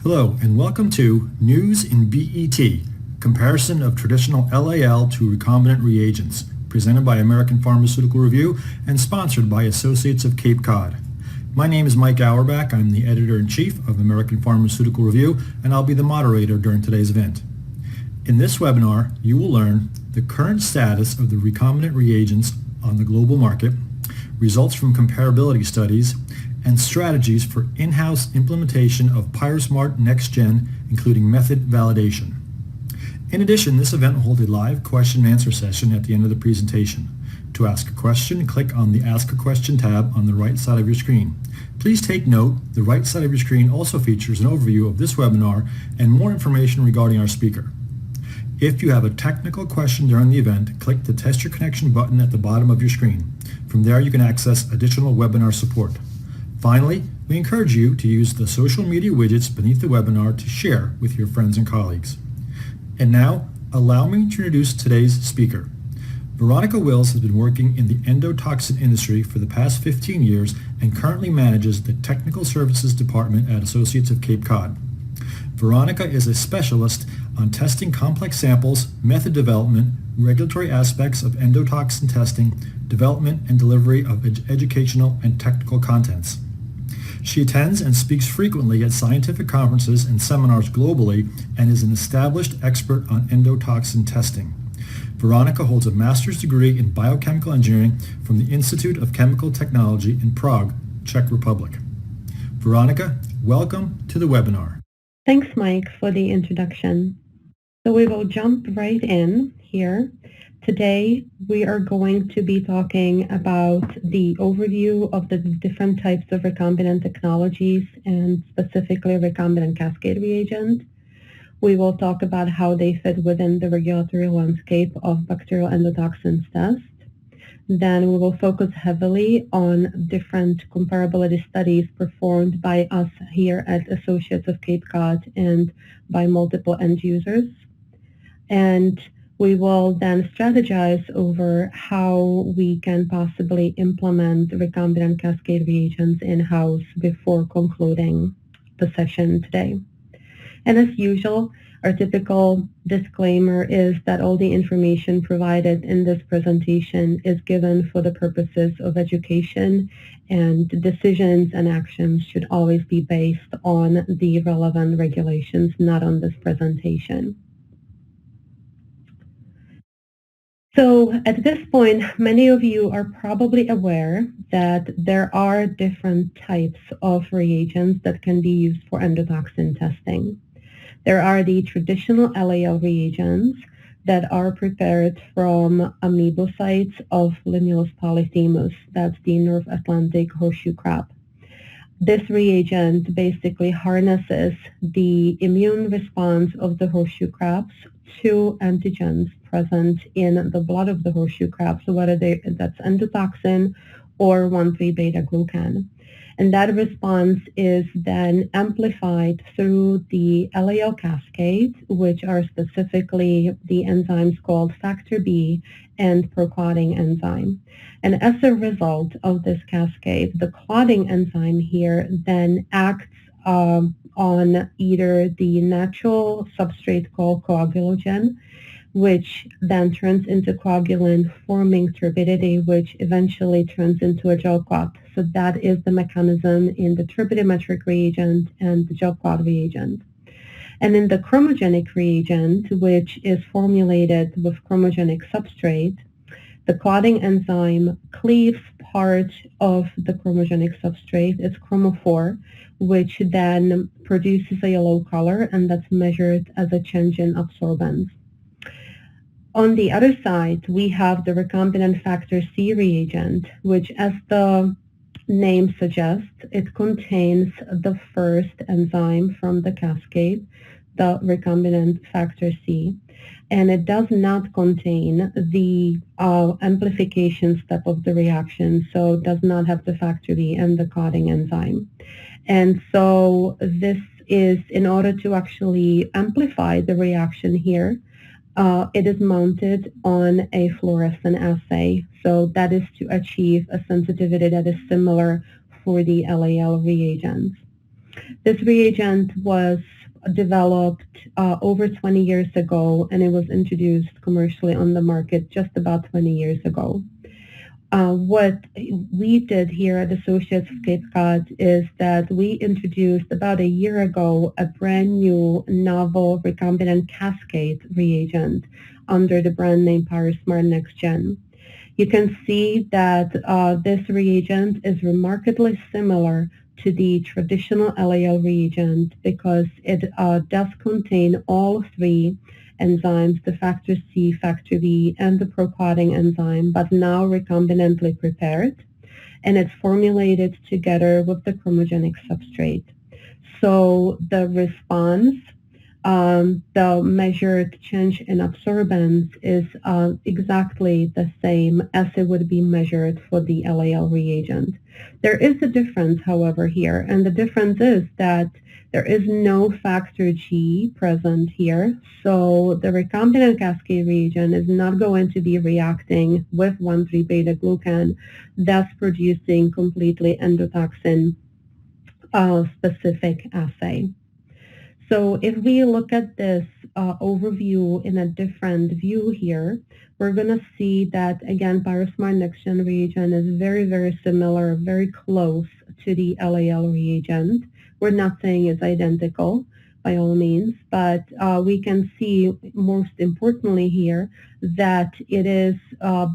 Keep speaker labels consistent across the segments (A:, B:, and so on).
A: Hello and welcome to News in BET, comparison of traditional LAL to recombinant reagents, presented by American Pharmaceutical Review and sponsored by Associates of Cape Cod. My name is Mike Auerbach. I'm the Editor-in-Chief of American Pharmaceutical Review, and I'll be the moderator during today's event. In this webinar, you will learn the current status of the recombinant reagents on the global market, results from comparability studies, and strategies for in-house implementation of PyroSmart NextGen, including method validation. In addition, this event will hold a live question and answer session at the end of the presentation. To ask a question, click on the Ask a Question tab on the right side of your screen. Please take note, the right side of your screen also features an overview of this webinar and more information regarding our speaker. If you have a technical question during the event, click the Test Your Connection button at the bottom of your screen. From there, you can access additional webinar support. Finally, we encourage you to use the social media widgets beneath the webinar to share with your friends and colleagues. And now, allow me to introduce today's speaker. Veronica Wills has been working in the endotoxin industry for the past 15 years and currently manages the Technical Services Department at Associates of Cape Cod. Veronica is a specialist on testing complex samples, method development, regulatory aspects of endotoxin testing, development and delivery of educational and technical contents. She attends and speaks frequently at scientific conferences and seminars globally and is an established expert on endotoxin testing. Veronica holds a master's degree in biochemical engineering from the Institute of Chemical Technology in Prague, Czech Republic. Veronica, welcome to the webinar.
B: Thanks, Mike, for the introduction. So we will jump right in here. Today, we are going to be talking about the overview of the different types of recombinant technologies and specifically recombinant cascade reagent. We will talk about how they fit within the regulatory landscape of bacterial endotoxins test. Then we will focus heavily on different comparability studies performed by us here at Associates of Cape Cod and by multiple end users. And we will then strategize over how we can possibly implement recombinant cascade reagents in-house before concluding the session today. And as usual, our typical disclaimer is that all the information provided in this presentation is given for the purposes of education, and decisions and actions should always be based on the relevant regulations, not on this presentation. So at this point, many of you are probably aware that there are different types of reagents that can be used for endotoxin testing. There are the traditional LAL reagents that are prepared from amoebocytes of Limulus polyphemus, that's the North Atlantic horseshoe crab. This reagent basically harnesses the immune response of the horseshoe crabs to antigens present in the blood of the horseshoe crabs, so whether that's endotoxin or 1,3-beta-glucan. And that response is then amplified through the LAL cascade, which are specifically the enzymes called factor B and proclotting enzyme. And as a result of this cascade, the clotting enzyme here then acts on either the natural substrate called coagulogen, which then turns into coagulant forming turbidity, which eventually turns into a gel clot. So that is the mechanism in the turbidimetric reagent and the gel clot reagent. And in the chromogenic reagent, which is formulated with chromogenic substrate, the clotting enzyme cleaves part of the chromogenic substrate, it's chromophore, which then produces a yellow color, and that's measured as a change in absorbance. On the other side, we have the recombinant factor C reagent, which, as the name suggests, it contains the first enzyme from the cascade, the recombinant factor C, and it does not contain the amplification step of the reaction, so it does not have the factor B and the clotting enzyme. And so this is in order to actually amplify the reaction here. It is mounted on a fluorescent assay, so that is to achieve a sensitivity that is similar for the LAL reagents. This reagent was developed over 20 years ago, and it was introduced commercially on the market just about 20 years ago. What we did here at Associates of Cape Cod is that we introduced about a year ago a brand new novel recombinant cascade reagent under the brand name PyroSmart NextGen. You can see that this reagent is remarkably similar to the traditional LAL reagent because it does contain all three enzymes, the factor C, factor B, and the procoding enzyme, but now recombinantly prepared, and it's formulated together with the chromogenic substrate. So the response, the measured change in absorbance is exactly the same as it would be measured for the LAL reagent. There is a difference, however, here, and the difference is that there is no factor G present here, so the recombinant cascade reagent is not going to be reacting with 1,3-beta-glucan, thus producing completely endotoxin specific assay. So if we look at this overview in a different view here, we're going to see that, again, PyroSmart NextGen reagent is very, very similar, very close to the LAL reagent. We're not saying it's identical by all means, but we can see most importantly here that it is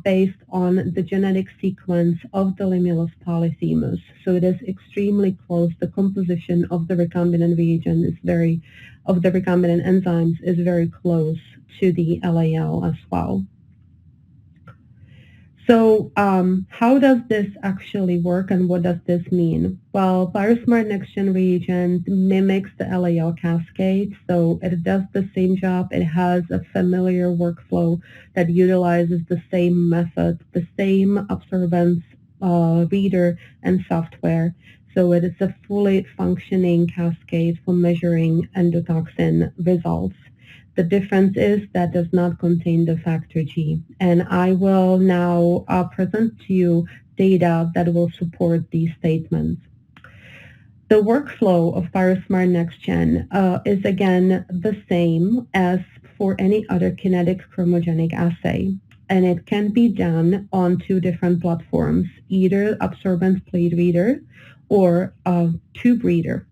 B: based on the genetic sequence of the Limulus polyphemus. So it is extremely close. The composition of the recombinant reagent is of the recombinant enzymes is very close to the LAL as well. So how does this actually work and what does this mean? Well, PyroSmart NextGen reagent mimics the LAL cascade, so it does the same job. It has a familiar workflow that utilizes the same method, the same absorbance reader and software. So it is a fully functioning cascade for measuring endotoxin results. The difference is that does not contain the factor G. And I will now present to you data that will support these statements. The workflow of PyroSmart NextGen is again the same as for any other kinetic chromogenic assay. And it can be done on two different platforms, either absorbance plate reader or tube reader.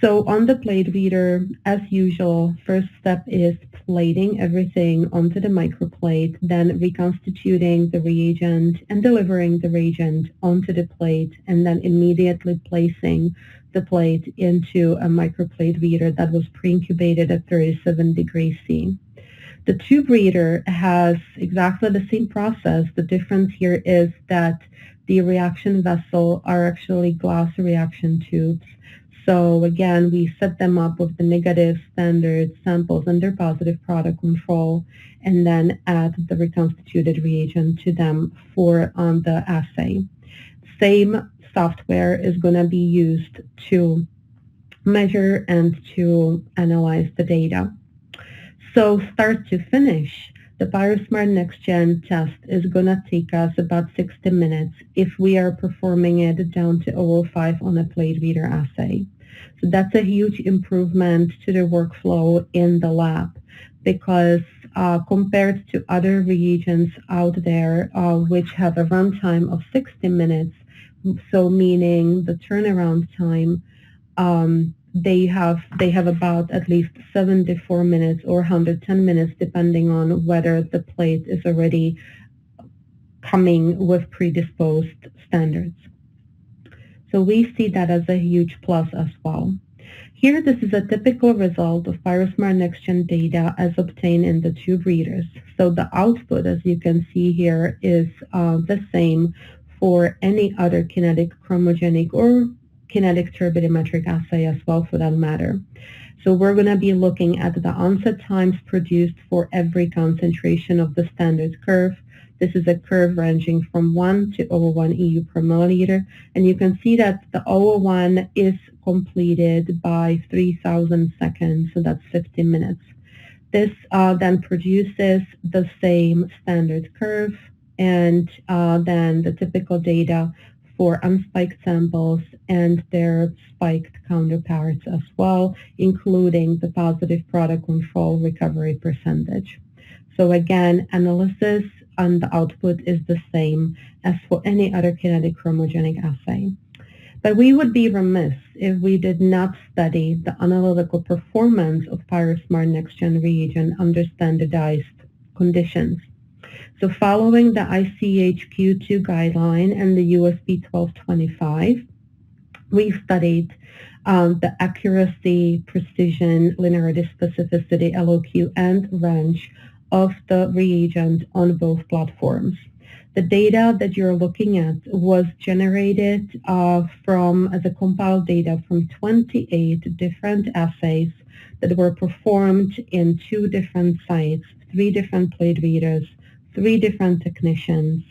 B: So on the plate reader, as usual, first step is plating everything onto the microplate, then reconstituting the reagent and delivering the reagent onto the plate, and then immediately placing the plate into a microplate reader that was pre-incubated at 37 degrees C. The tube reader has exactly the same process. The difference here is that the reaction vessel are actually glass reaction tubes. So again, we set them up with the negative standard samples under positive product control, and then add the reconstituted reagent to them for the assay. Same software is going to be used to measure and to analyze the data. So start to finish, the PyroSmart NextGen test is going to take us about 60 minutes if we are performing it down to 0.05 on a plate reader assay. So that's a huge improvement to the workflow in the lab because compared to other reagents out there which have a runtime of 60 minutes, so meaning the turnaround time, they have about at least 74 minutes or 110 minutes depending on whether the plate is already coming with predisposed standards. So we see that as a huge plus as well. Here, this is a typical result of PyroSmart NextGen data as obtained in the tube readers. So the output, as you can see here, is the same for any other kinetic chromogenic or kinetic turbidimetric assay as well for that matter. So we're going to be looking at the onset times produced for every concentration of the standard curve. This is a curve ranging from 1 to 0.01 EU per milliliter. And you can see that the 0.01 is completed by 3,000 seconds, so that's 50 minutes. This then produces the same standard curve and then the typical data for unspiked samples and their spiked counterparts as well, including the positive product control recovery percentage. So again, analysis on the output is the same as for any other kinetic chromogenic assay. But we would be remiss if we did not study the analytical performance of PyroSmart NextGen reagent under standardized conditions. So following the ICHQ2 guideline and the USP 1225, we studied the accuracy, precision, linearity, specificity, LOQ, and range of the reagent on both platforms. The data that you're looking at was generated from the compiled data from 28 different assays that were performed in 2 different sites, 3 different plate readers, 3 different technicians,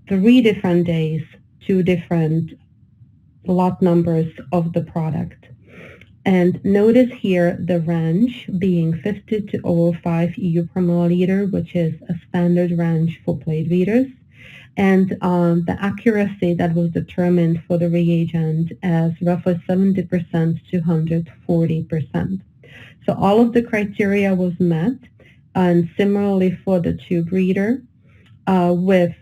B: 3 different days, 2 different lot numbers of the product. And notice here the range being 50 to 0.05 EU per milliliter, which is a standard range for plate readers, and the accuracy that was determined for the reagent as roughly 70% to 140%. So all of the criteria was met, and similarly for the tube reader, with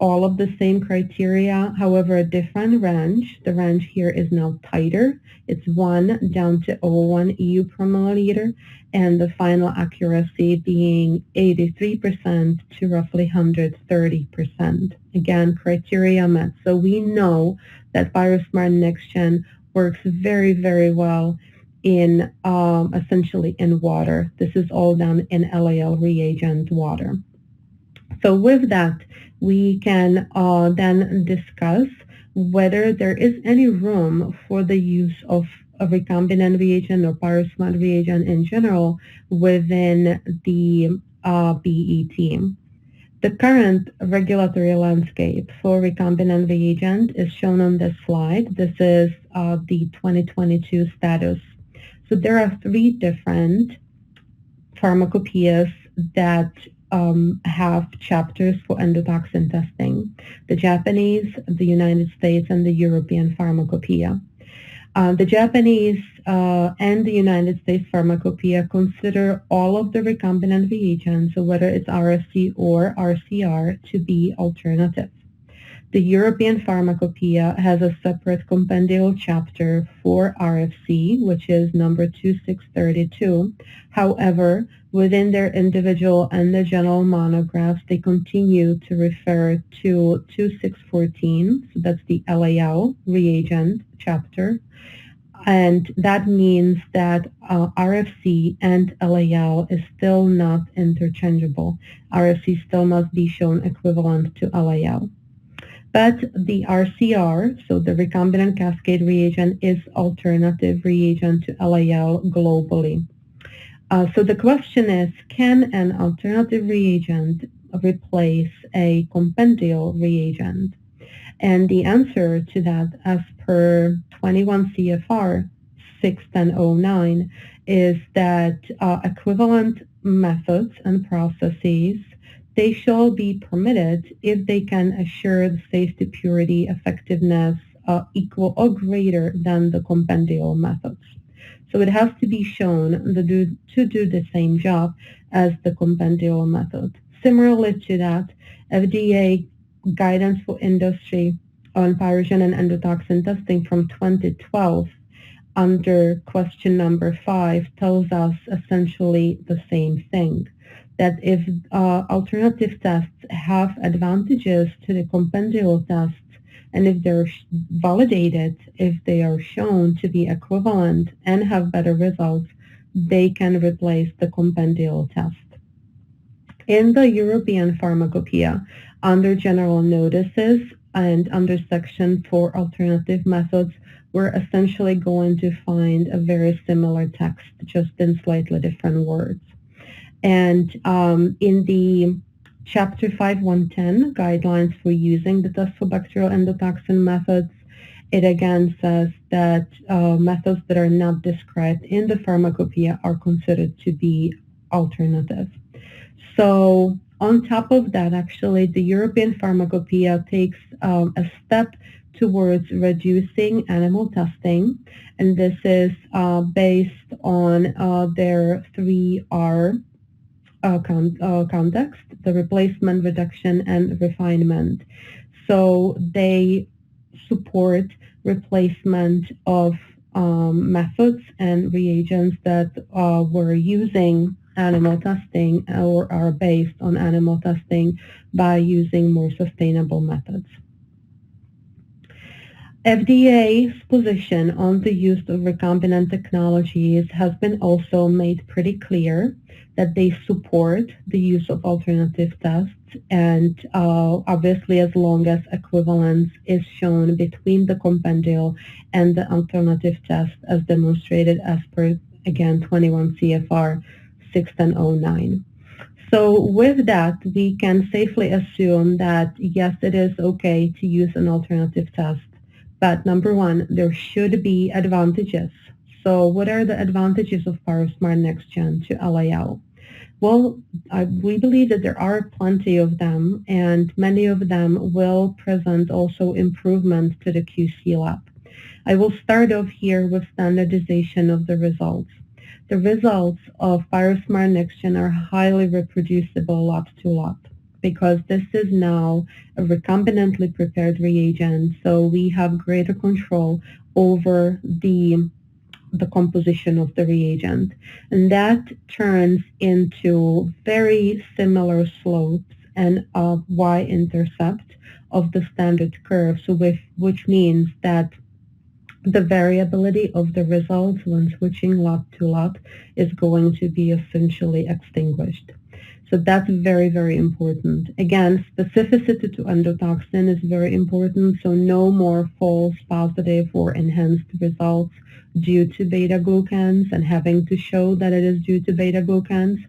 B: all of the same criteria, however, a different range. The range here is now tighter. It's 1 down to 0.01 EU per milliliter, and the final accuracy being 83% to roughly 130%. Again, criteria met. So we know that PyroSmart NextGen works very, very well in essentially in water. This is all done in LAL reagent water. So with that, we can then discuss whether there is any room for the use of a recombinant reagent or PyroSmart reagent in general within the BET. The current regulatory landscape for recombinant reagent is shown on this slide. This is the 2022 status. So there are 3 different pharmacopoeias that have chapters for endotoxin testing: the Japanese, the United States, and the European Pharmacopoeia. The Japanese and the United States Pharmacopoeia consider all of the recombinant reagents, so whether it's RFC or RCR, to be alternative. The European Pharmacopoeia has a separate compendial chapter for RFC, which is number 2632. However, within their individual and the general monographs, they continue to refer to 2614, so that's the LAL reagent chapter. And that means that RFC and LAL is still not interchangeable. RFC still must be shown equivalent to LAL. But the RCR, so the recombinant cascade reagent, is alternative reagent to LAL globally. So the question is, can an alternative reagent replace a compendial reagent? And the answer to that, as per 21 CFR 61009, is that equivalent methods and processes, they shall be permitted if they can assure the safety, purity, effectiveness equal or greater than the compendial methods. So it has to be shown to do the same job as the compendial method. Similarly to that, FDA guidance for industry on pyrogen and endotoxin testing from 2012 under question number 5 tells us essentially the same thing, that if alternative tests have advantages to the compendial tests, and if they're validated, if they are shown to be equivalent and have better results, they can replace the compendial test. In the European Pharmacopoeia, under general notices and under section for alternative methods, we're essentially going to find a very similar text, just in slightly different words. And in the Chapter 5110, Guidelines for Using the Test for Bacterial Endotoxin Methods, it again says that methods that are not described in the pharmacopoeia are considered to be alternative. So On top of that, actually, the European Pharmacopoeia takes a step towards reducing animal testing, and this is based on their 3R context, the replacement, reduction, and refinement. So they support replacement of methods and reagents that were using animal testing or are based on animal testing by using more sustainable methods. FDA's position on the use of recombinant technologies has been also made pretty clear that they support the use of alternative tests, and obviously as long as equivalence is shown between the compendial and the alternative test as demonstrated as per, again, 21 CFR 61009. So with that, we can safely assume that yes, it is okay to use an alternative test, but number one, there should be advantages. So what are the advantages of PyroSmart NextGen to LAL? Well, we believe that there are plenty of them, and many of them will present also improvements to the QC lab. I will start off here with standardization of the results. The results of PyroSmart NextGen are highly reproducible lot to lot, because this is now a recombinantly prepared reagent, so we have greater control over the composition of the reagent. And that turns into very similar slopes and a y-intercept of the standard curve, so which means that the variability of the results when switching lot to lot is going to be essentially extinguished. So that's very, very important. Again, specificity to endotoxin is very important, so no more false positive or enhanced results due to beta-glucans and having to show that it is due to beta-glucans.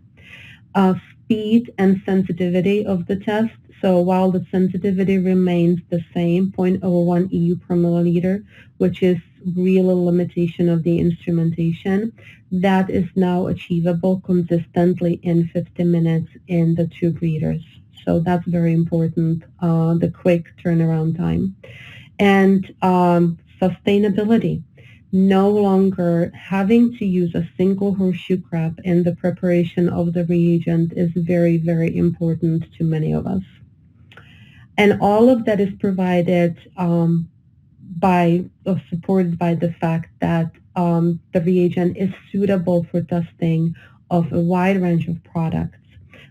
B: Speed and sensitivity of the test. So while the sensitivity remains the same, 0.01 EU per milliliter, which is real limitation of the instrumentation, that is now achievable consistently in 50 minutes in the tube readers. So that's very important, the quick turnaround time. And sustainability. No longer having to use a single horseshoe crab in the preparation of the reagent is very, very important to many of us. And all of that is provided supported by the fact that the reagent is suitable for testing of a wide range of products.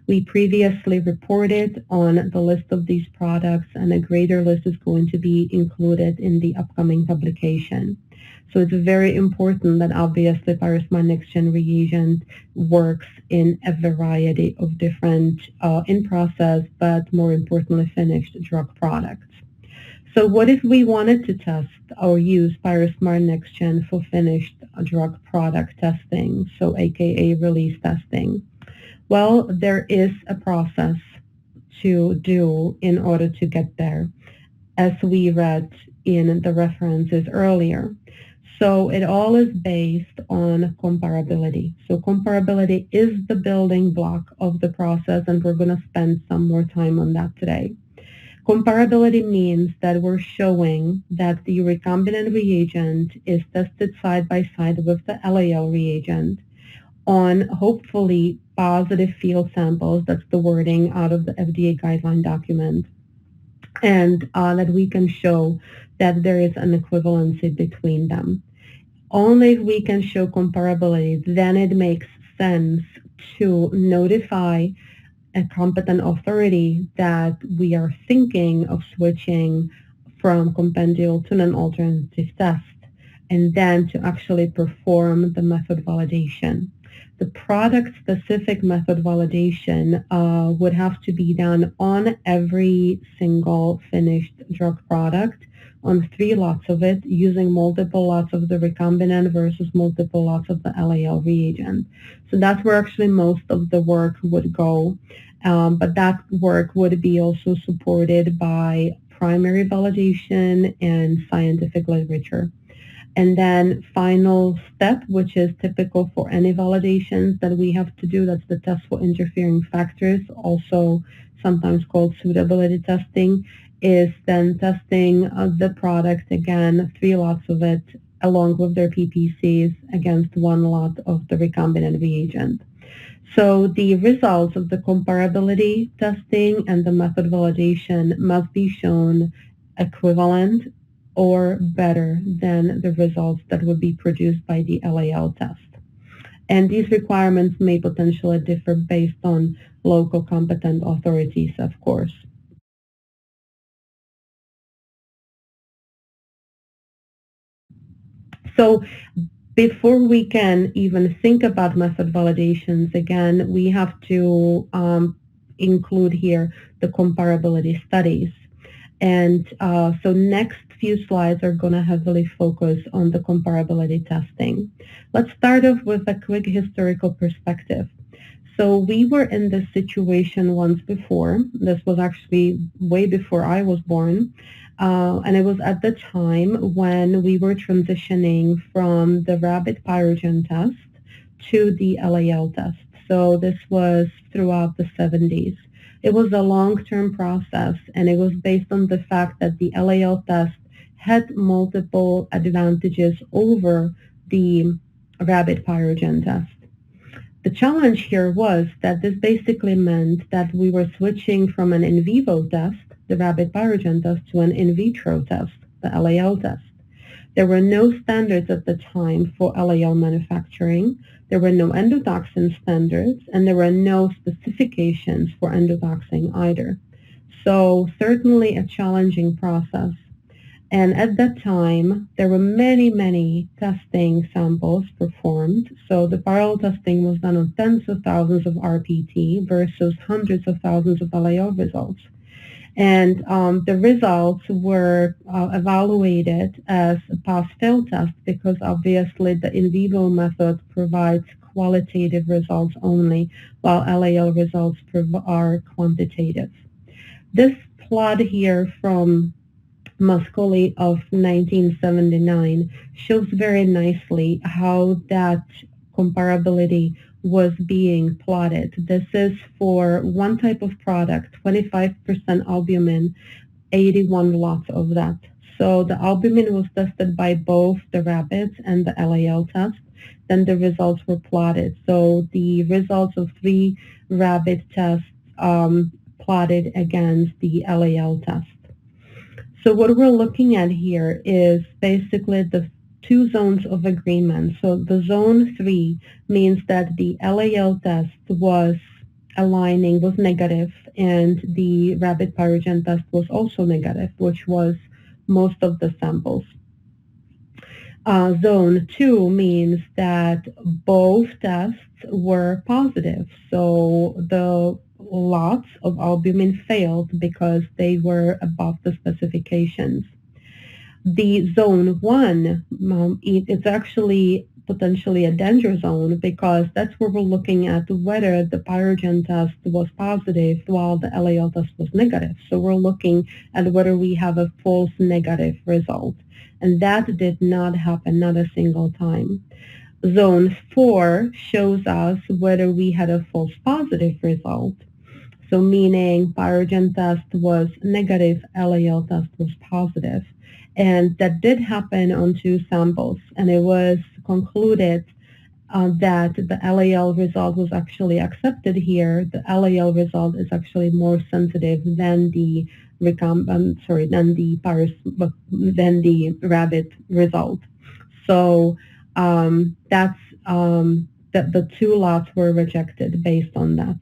B: We previously reported on the list of these products, and a greater list is going to be included in the upcoming publication. So it's very important that obviously PyroSmart NextGen reagent works in a variety of different in-process, but more importantly, finished drug products. So what if we wanted to test or use PyroSmart NextGen for finished drug product testing, so aka release testing? Well, there is a process to do in order to get there, as we read in the references earlier. So it all is based on comparability. So comparability is the building block of the process, and we're going to spend some more time on that today. Comparability means that we're showing that the recombinant reagent is tested side by side with the LAL reagent on hopefully positive field samples. That's the wording out of the FDA guideline document. And that we can show that there is an equivalency between them. Only if we can show comparability, then it makes sense to notify a competent authority that we are thinking of switching from compendial to an alternative test, and then to actually perform the method validation. The product-specific method validation would have to be done on every single finished drug product, on 3 lots of it, using multiple lots of the recombinant versus multiple lots of the LAL reagent. So that's where actually most of the work would go, but that work would be also supported by primary validation and scientific literature. And then final step, which is typical for any validations that we have to do, that's the test for interfering factors, also sometimes called suitability testing, is then testing the product again, 3 lots of it, along with their PPCs against 1 lot of the recombinant reagent. So the results of the comparability testing and the method validation must be shown equivalent or better than the results that would be produced by the LAL test. And these requirements may potentially differ based on local competent authorities, of course. So before we can even think about method validations, again, we have to include here the comparability studies. And so next few slides are going to heavily focus on the comparability testing. Let's start off with a quick historical perspective. So we were in this situation once before. This was actually way before I was born. And it was at the time when we were transitioning from the rabbit pyrogen test to the LAL test. So this was throughout the 70s. It was a long-term process, and it was based on the fact that the LAL test had multiple advantages over the rabbit pyrogen test. The challenge here was that this basically meant that we were switching from an in vivo test, the rabbit pyrogen test, to an in vitro test, the LAL test. There were no standards at the time for LAL manufacturing. There were no endotoxin standards, and there were no specifications for endotoxin either. So certainly a challenging process. And at that time, there were many, many testing samples performed. So the parallel testing was done on tens of thousands of RPT versus hundreds of thousands of LAL results. And the results were evaluated as a pass-fail test because obviously the in vivo method provides qualitative results only, while LAL results are quantitative. This plot here from Mascoli of 1979 shows very nicely how that comparability was being plotted. This is for one type of product, 25% albumin, 81 lots of that. So the albumin was tested by both the rabbits and the LAL test. Then the results were plotted. So the results of 3 rabbit tests plotted against the LAL test. So what we're looking at here is basically the 2 zones of agreement. So the zone 3 means that the LAL test was negative, and the rabbit pyrogen test was also negative, which was most of the samples. Zone 2 means that both tests were positive. So the lots of albumin failed because they were above the specifications. The zone 1, it's actually potentially a danger zone because that's where we're looking at whether the pyrogen test was positive while the LAL test was negative. So we're looking at whether we have a false negative result. And that did not happen, not a single time. Zone 4 shows us whether we had a false positive result. So meaning pyrogen test was negative, LAL test was positive. And that did happen on 2 samples. And it was concluded that the LAL result was actually accepted here. The LAL result is actually more sensitive than the than the rabbit result. So that's the 2 lots were rejected based on that.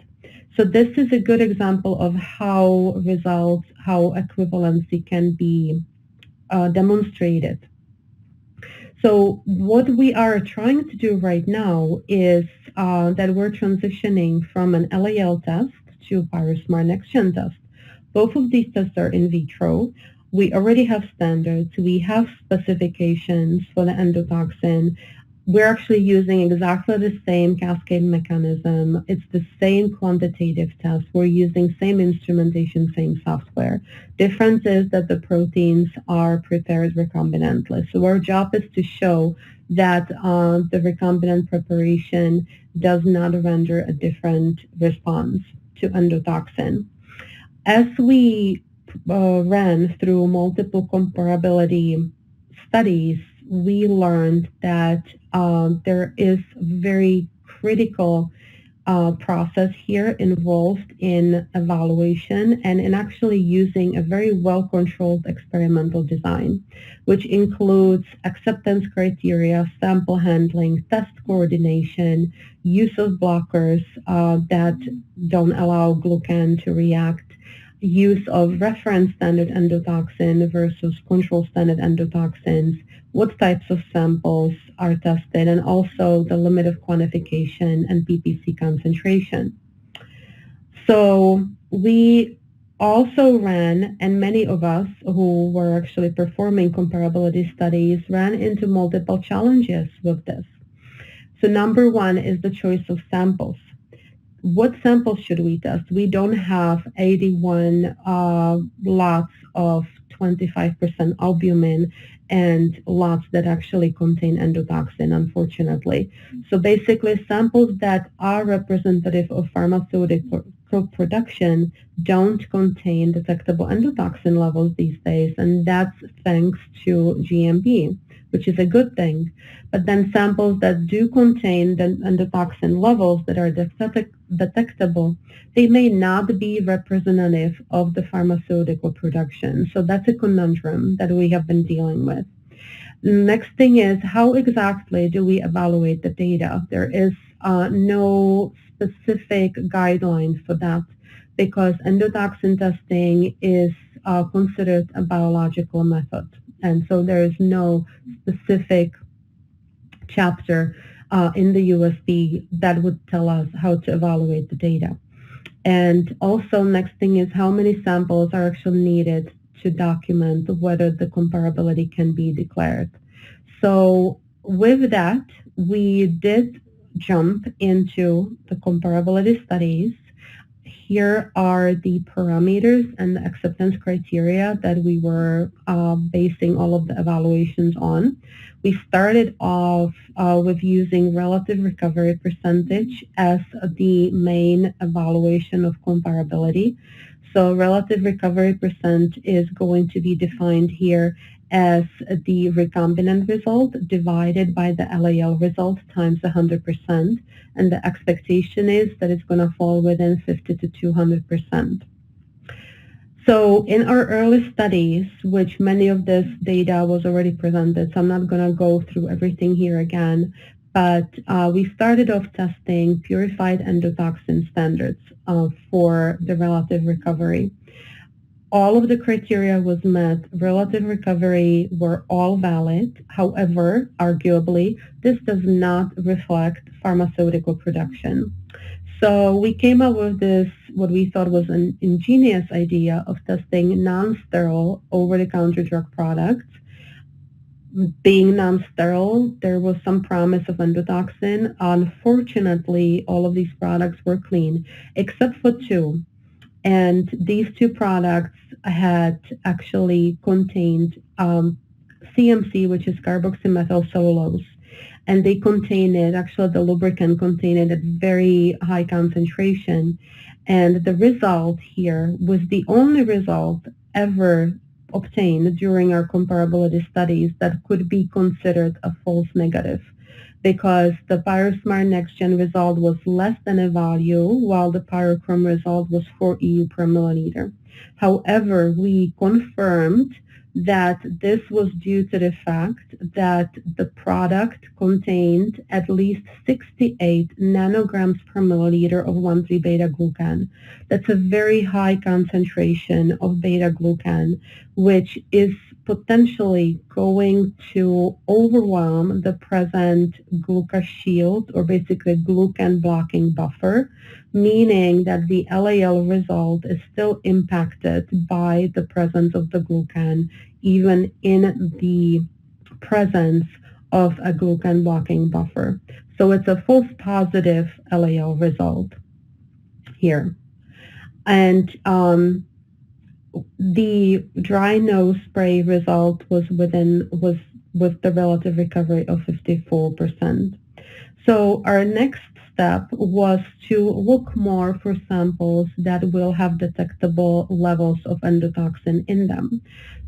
B: So this is a good example of how equivalency can be demonstrated. So what we are trying to do right now is that we're transitioning from an LAL test to PyroSmart NextGen test. Both of these tests are in vitro. We already have standards. We have specifications for the endotoxin. we're actually using exactly the same cascade mechanism. It's the same quantitative test. We're using same instrumentation, same software. Difference is that the proteins are prepared recombinantly. So our job is to show that the recombinant preparation does not render a different response to endotoxin. As we ran through multiple comparability studies, we learned that there is very critical process here involved in evaluation and in actually using a very well-controlled experimental design, which includes acceptance criteria, sample handling, test coordination, use of blockers that don't allow glucan to react, use of reference standard endotoxin versus control standard endotoxins, what types of samples are tested, and also the limit of quantification and PPC concentration. So we also ran, and many of us who were actually performing comparability studies ran into multiple challenges with this. So number one is the choice of samples. What samples should we test? We don't have 81 lots of 25% albumin and lots that actually contain endotoxin, unfortunately. So basically, samples that are representative of pharmaceutical production don't contain detectable endotoxin levels these days, and that's thanks to GMP, which is a good thing. But then samples that do contain the endotoxin levels that are detectable, they may not be representative of the pharmaceutical production. So that's a conundrum that we have been dealing with. Next thing is, how exactly do we evaluate the data? There is no specific guidelines for that because endotoxin testing is considered a biological method. And so there is no specific chapter in the USP that would tell us how to evaluate the data. And also, next thing is how many samples are actually needed to document whether the comparability can be declared. So with that, we did jump into the comparability studies. Here are the parameters and the acceptance criteria that we were basing all of the evaluations on. We started off with using relative recovery percentage as the main evaluation of comparability. So relative recovery percent is going to be defined here as the recombinant result divided by the LAL result times 100%. And the expectation is that it's going to fall within 50 to 200%. So in our early studies, which many of this data was already presented, so I'm not going to go through everything here again, but we started off testing purified endotoxin standards for the relative recovery. All of the criteria was met. Relative recovery were all valid. However, arguably, this does not reflect pharmaceutical production. So we came up with this, what we thought was an ingenious idea of testing non-sterile over-the-counter drug products. Being non-sterile, there was some promise of endotoxin. Unfortunately, all of these products were clean, except for two. And these two products had actually contained CMC, which is carboxymethyl cellulose. And they contained it, actually the lubricant contained it at very high concentration. And the result here was the only result ever obtained during our comparability studies that could be considered a false negative, because the PyroSmart NextGen result was less than a value, while the Pyrochrome result was 4 EU per milliliter. However, we confirmed that this was due to the fact that the product contained at least 68 nanograms per milliliter of 1,3-beta-glucan. That's a very high concentration of beta-glucan, which is potentially going to overwhelm the present gluca shield, or basically glucan blocking buffer, meaning that the LAL result is still impacted by the presence of the glucan, even in the presence of a glucan blocking buffer. So it's a false positive LAL result here. And the dry nose spray result was with the relative recovery of 54%. So our next step was to look more for samples that will have detectable levels of endotoxin in them.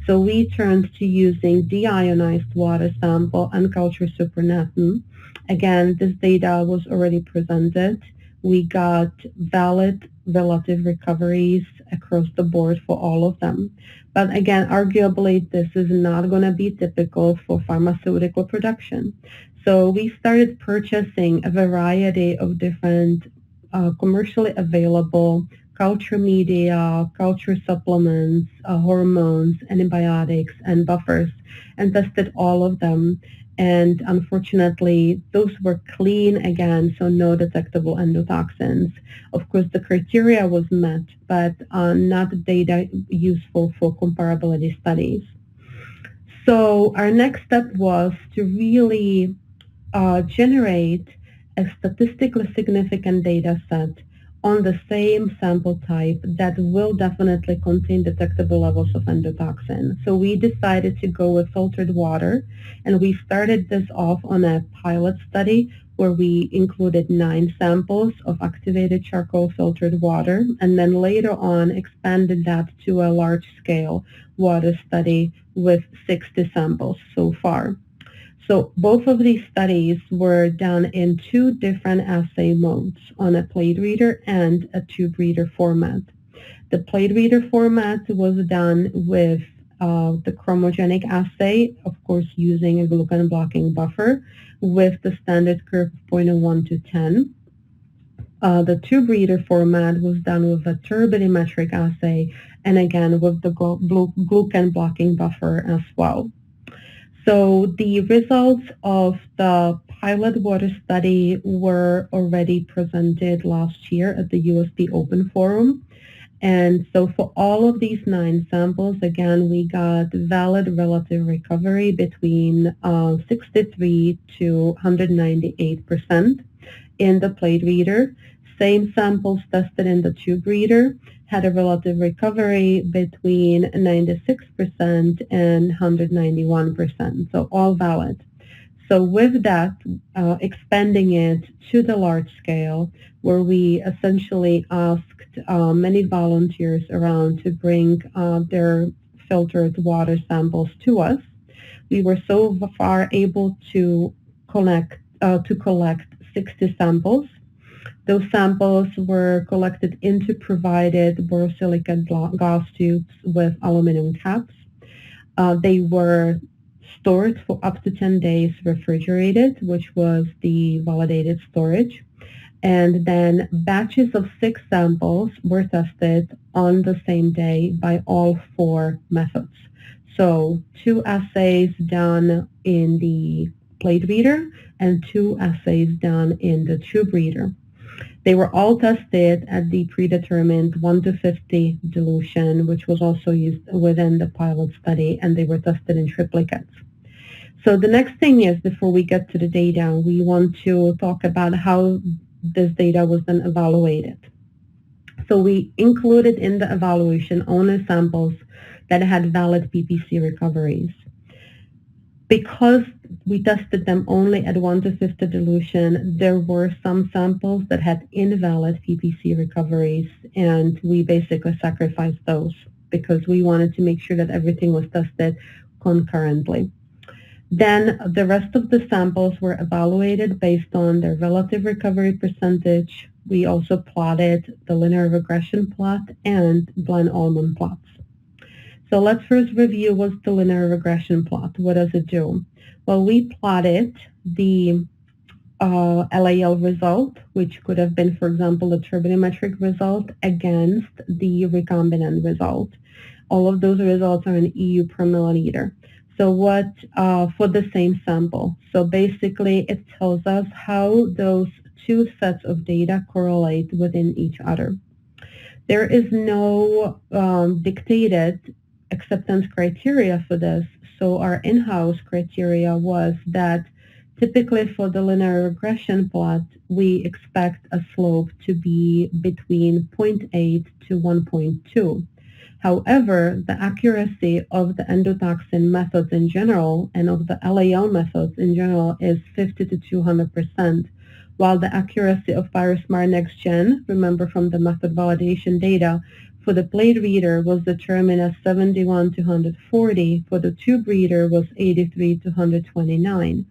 B: So we turned to using deionized water sample and culture supernatant. Again, this data was already presented. We got valid relative recoveries across the board for all of them. But again, arguably, this is not going to be typical for pharmaceutical production. So we started purchasing a variety of different commercially available culture media, culture supplements, hormones, antibiotics, and buffers, and tested all of them. And unfortunately, those were clean again, so no detectable endotoxins. Of course, the criteria was met, but not data useful for comparability studies. So our next step was to really generate a statistically significant data set on the same sample type that will definitely contain detectable levels of endotoxin. So we decided to go with filtered water, and we started this off on a pilot study where we included 9 samples of activated charcoal filtered water, and then later on expanded that to a large-scale water study with 60 samples so far. So both of these studies were done in 2 different assay modes, on a plate reader and a tube reader format. The plate reader format was done with the chromogenic assay, of course using a glucan blocking buffer with the standard curve of 0.01 to 10. The tube reader format was done with a turbidimetric assay, and again with the glucan blocking buffer as well. So the results of the pilot water study were already presented last year at the USP Open Forum. And so for all of these 9 samples, again, we got valid relative recovery between 63 to 198% in the plate reader. Same samples tested in the tube reader had a relative recovery between 96% and 191%, so all valid. So with that, expanding it to the large scale, where we essentially asked many volunteers around to bring their filtered water samples to us, we were so far able to collect 60 samples. Those samples were collected into provided borosilicate glass tubes with aluminum caps. They were stored for up to 10 days refrigerated, which was the validated storage. And then batches of 6 samples were tested on the same day by all 4 methods. So 2 assays done in the plate reader and 2 assays done in the tube reader. They were all tested at the predetermined 1 to 50 dilution, which was also used within the pilot study, and they were tested in triplicates. So the next thing is, before we get to the data, we want to talk about how this data was then evaluated. So we included in the evaluation only samples that had valid PPC recoveries. Because we tested them only at 1 to 50 dilution, there were some samples that had invalid PPC recoveries, and we basically sacrificed those because we wanted to make sure that everything was tested concurrently. Then the rest of the samples were evaluated based on their relative recovery percentage. We also plotted the linear regression plot and Glenn-Ullman plots. So let's first review what's the linear regression plot. What does it do? Well, we plotted the LAL result, which could have been, for example, the turbidimetric result against the recombinant result. All of those results are in EU per milliliter. So what for the same sample? So basically, it tells us how those 2 sets of data correlate within each other. There is no dictated acceptance criteria for this, So our in-house criteria was that typically for the linear regression plot, we expect a slope to be between 0.8 to 1.2. However, the accuracy of the endotoxin methods in general and of the LAL methods in general is 50 to 200%, while the accuracy of PyroSmart NextGen, remember from the method validation data, for the plate reader was determined as 71 to 140, for the tube reader was 83 to 129.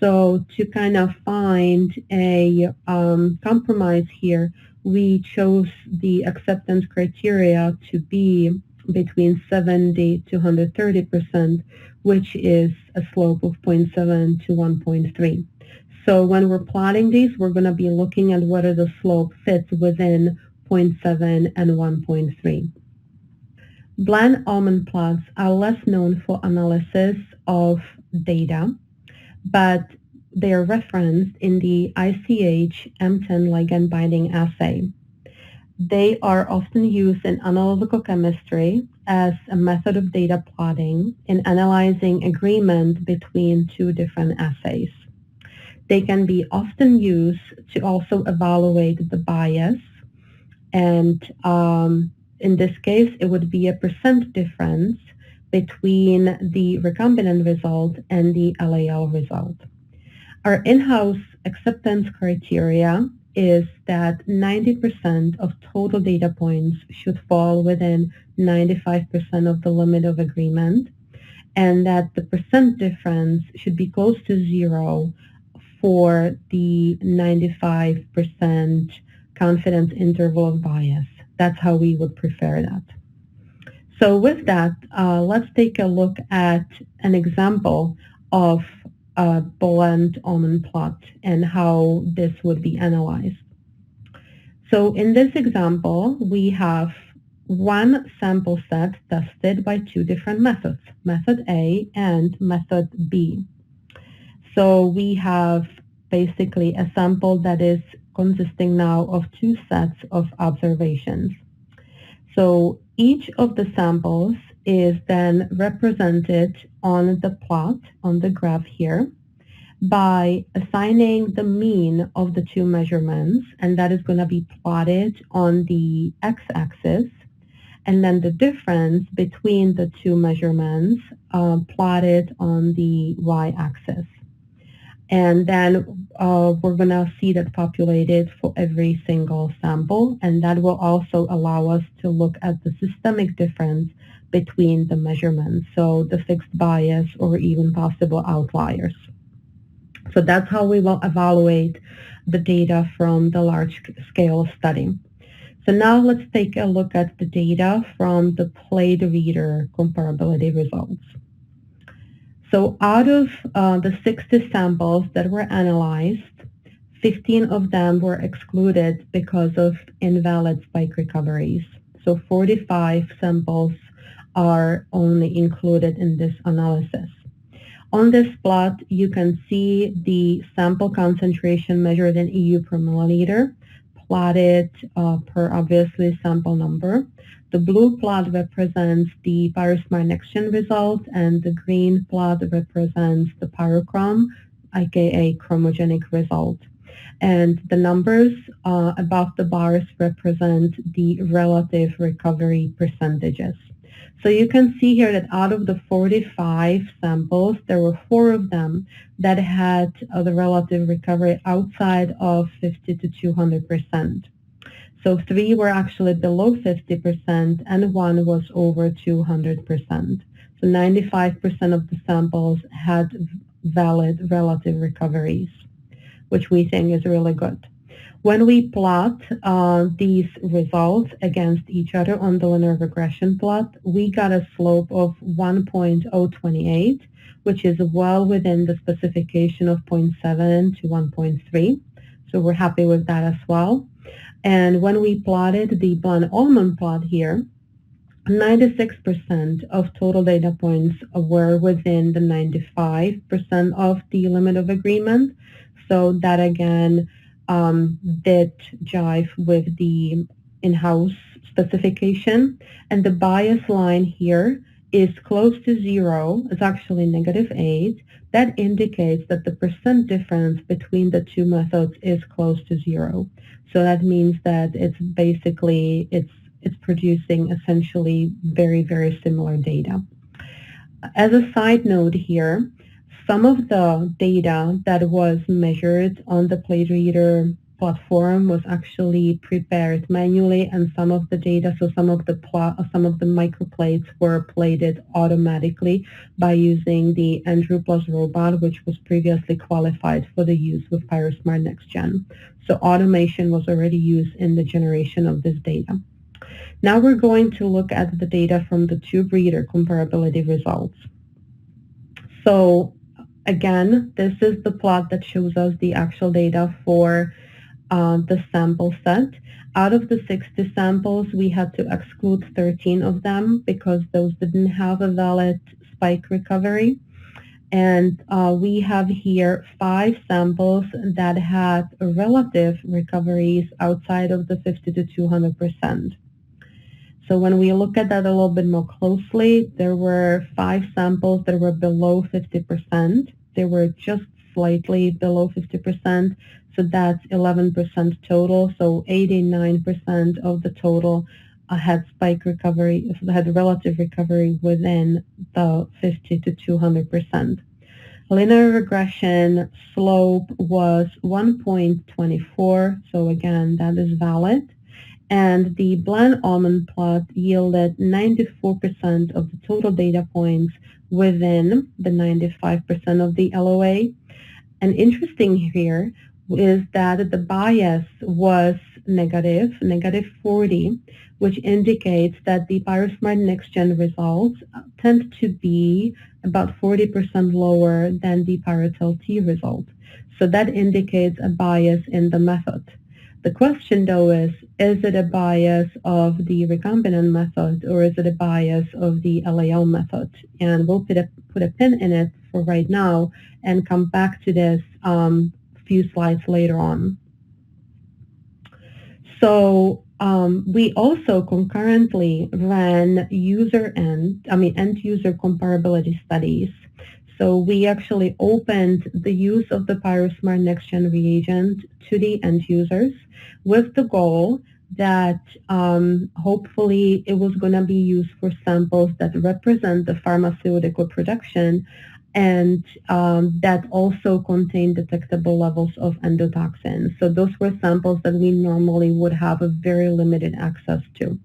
B: So to kind of find a compromise here, we chose the acceptance criteria to be between 70 to 130%, which is a slope of 0.7 to 1.3. So when we're plotting these, we're going to be looking at whether the slope fits within 0.7 and 1.3. Blend almond plots are less known for analysis of data, but they are referenced in the ICH M10 ligand binding assay. They are often used in analytical chemistry as a method of data plotting in analyzing agreement between two different assays. They can be often used to also evaluate the bias, and in this case, it would be a percent difference between the recombinant result and the LAL result. Our in-house acceptance criteria is that 90% of total data points should fall within 95% of the limit of agreement, and that the percent difference should be close to zero for the 95% confidence interval of bias. That's how we would prefer that. So with that, let's take a look at an example of a blend almond plot and how this would be analyzed. So in this example, we have one sample set tested by two different methods, method A and method B. So we have basically a sample that is consisting now of two sets of observations. So each of the samples is then represented on the plot, on the graph here, by assigning the mean of the two measurements, and that is going to be plotted on the x-axis, and then the difference between the two measurements plotted on the y-axis. And then we're going to see that populated for every single sample, and that will also allow us to look at the systemic difference between the measurements, so the fixed bias or even possible outliers. So that's how we will evaluate the data from the large-scale study. So now let's take a look at the data from the plate reader comparability results. So out of the 60 samples that were analyzed, 15 of them were excluded because of invalid spike recoveries. So 45 samples are only included in this analysis. On this plot, you can see the sample concentration measured in EU per milliliter, plotted per obviously sample number. The blue plot represents the PyroSmart NextGen result, and the green plot represents the Pyrochrom, aka chromogenic result. And the numbers above the bars represent the relative recovery percentages. So you can see here that out of the 45 samples, there were 4 of them that had the relative recovery outside of 50 to 200%. So 3 were actually below 50% and 1 was over 200%. So 95% of the samples had valid relative recoveries, which we think is really good. When we plot these results against each other on the linear regression plot, we got a slope of 1.028, which is well within the specification of 0.7 to 1.3. So we're happy with that as well. And when we plotted the blend almond plot here, 96% of total data points were within the 95% of the limit of agreement. So that again did jive with the in-house specification. And the bias line here is close to 0, it's actually -8, that indicates that the percent difference between the two methods is close to 0. So that means that it's basically, it's producing essentially very, very similar data. As a side note here, some of the data that was measured on the plate reader platform was actually prepared manually, and some of the data, so some of the microplates were plated automatically by using the Andrew Plus robot, which was previously qualified for the use with PyroSmart NextGen. So automation was already used in the generation of this data. Now we're going to look at the data from the tube reader comparability results. So again, this is the plot that shows us the actual data for the sample set. Out of the 60 samples, we had to exclude 13 of them because those didn't have a valid spike recovery. And we have here 5 samples that had relative recoveries outside of the 50 to 200%. So when we look at that a little bit more closely, there were 5 samples that were below 50%. They were just slightly below 50%. So that's 11% total. So 89% of the total had spike recovery, had relative recovery within the 50 to 200%. Linear regression slope was 1.24. So again, that is valid. And the blend almond plot yielded 94% of the total data points within the 95% of the LOA. And interesting here is that the bias was negative 40, which indicates that the PyroSmart NextGen results tend to be about 40% lower than the PyroTel-T result. So that indicates a bias in the method. The question, though, is it a bias of the recombinant method or is it a bias of the LAL method? And we'll put a pin in it for right now and come back to this few slides later on. So we also concurrently ran end-user comparability studies. So we actually opened the use of the PyroSmart NextGen reagent to the end users with the goal that hopefully it was going to be used for samples that represent the pharmaceutical production and that also contain detectable levels of endotoxin. So those were samples that we normally would have a very limited access to.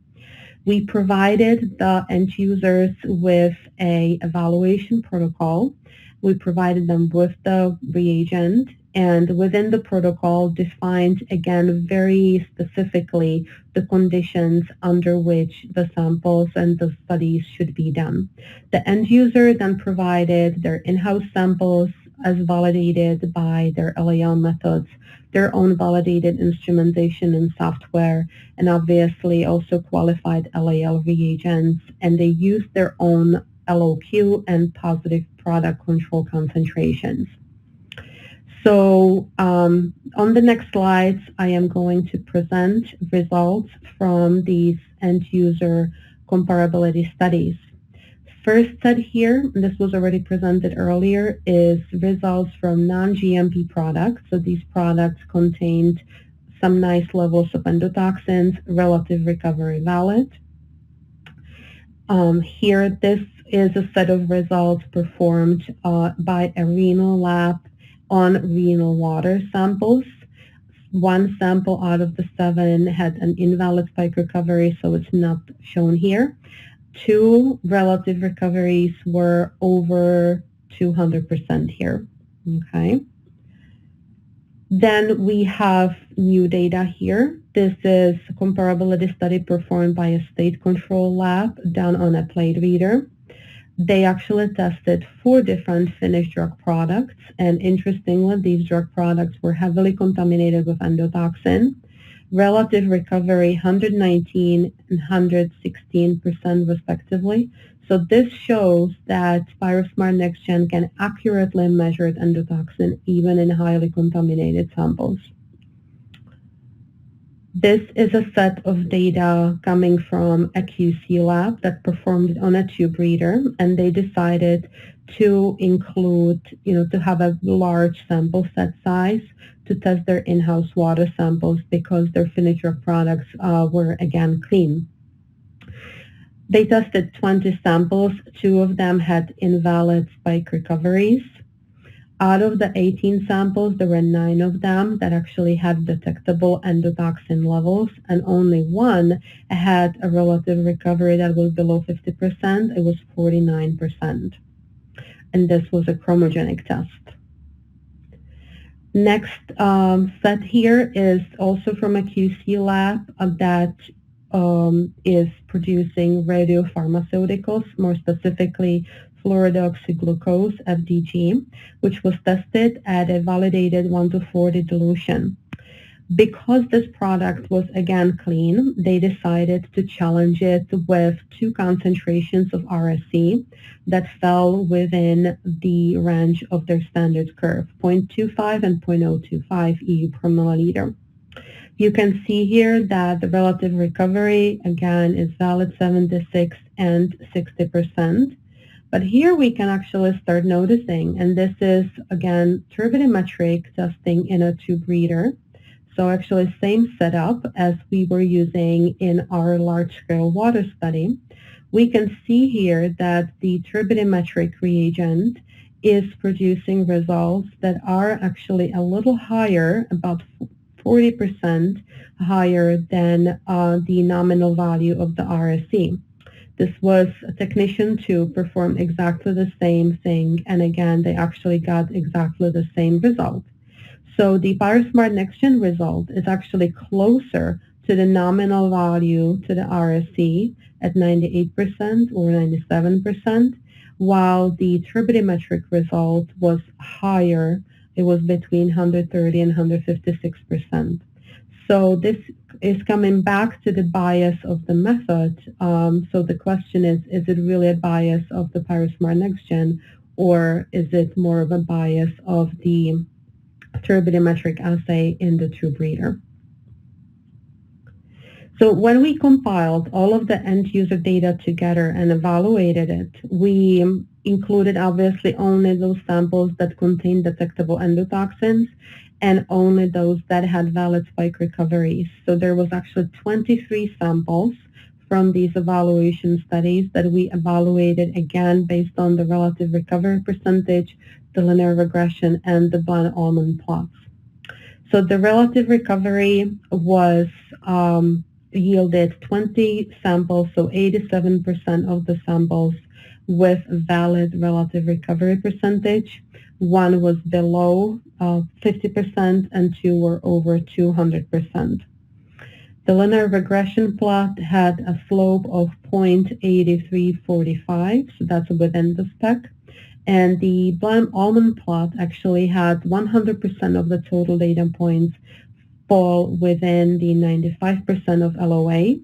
B: We provided the end users with an evaluation protocol. We provided them with the reagent, and within the protocol defined, again, very specifically the conditions under which the samples and the studies should be done. The end user then provided their in-house samples as validated by their LAL methods, their own validated instrumentation and software, and obviously also qualified LAL reagents, and they used their own LOQ and positive product control concentrations. So on the next slides, I am going to present results from these end-user comparability studies. First set here, and this was already presented earlier, is results from non-GMP products. So these products contained some nice levels of endotoxins, relative recovery valid. Here, this is a set of results performed by a renal lab on renal water samples. One sample out of the 7 had an invalid spike recovery, so it's not shown here. 2 relative recoveries were over 200% here. Okay. Then we have new data here. This is a comparability study performed by a state control lab done on a plate reader. They actually tested 4 different finished drug products, and interestingly, these drug products were heavily contaminated with endotoxin. Relative recovery 119 and 116% respectively. So this shows that PyroSmart NextGen can accurately measure endotoxin even in highly contaminated samples. This is a set of data coming from a QC lab that performed it on a tube reader, and they decided to include, to have a large sample set size to test their in-house water samples because their finished drug products were, again, clean. They tested 20 samples. 2 of them had invalid spike recoveries. Out of the 18 samples, there were 9 of them that actually had detectable endotoxin levels, and only 1 had a relative recovery that was below 50%. It was 49%. And this was a chromogenic test. Next set here is also from a QC lab that is producing radiopharmaceuticals, more specifically fluorodeoxyglucose, FDG, which was tested at a validated 1 to 40 dilution. Because this product was again clean, they decided to challenge it with 2 concentrations of RSE that fell within the range of their standard curve, 0.25 and 0.025 EU per milliliter. You can see here that the relative recovery, again, is valid 76 and 60%. But here we can actually start noticing, and this is, again, turbidimetric testing in a tube reader. So actually same setup as we were using in our large-scale water study. We can see here that the turbidimetric reagent is producing results that are actually a little higher, about 40% higher than the nominal value of the RSE. This was a technician 2 perform exactly the same thing, and again, they actually got exactly the same result. So the PyroSmart NextGen result is actually closer to the nominal value to the RSE at 98% or 97%, while the turbidimetric result was higher. It was between 130 and 156%. So this is coming back to the bias of the method. So the question is it really a bias of the PyroSmart NextGen, or is it more of a bias of the turbidimetric assay in the tube reader? So when we compiled all of the end user data together and evaluated it, we included obviously only those samples that contained detectable endotoxins and only those that had valid spike recoveries. So there was actually 23 samples from these evaluation studies that we evaluated again based on the relative recovery percentage, the linear regression, and the Bland-Ullmann plots. So the relative recovery was yielded 20 samples, so 87% of the samples with valid relative recovery percentage. 1 was below 50% and 2 were over 200%. The linear regression plot had a slope of 0.8345, so that's within the spec. And the Bland-Ullmann plot actually had 100% of the total data points fall within the 95% of LOA.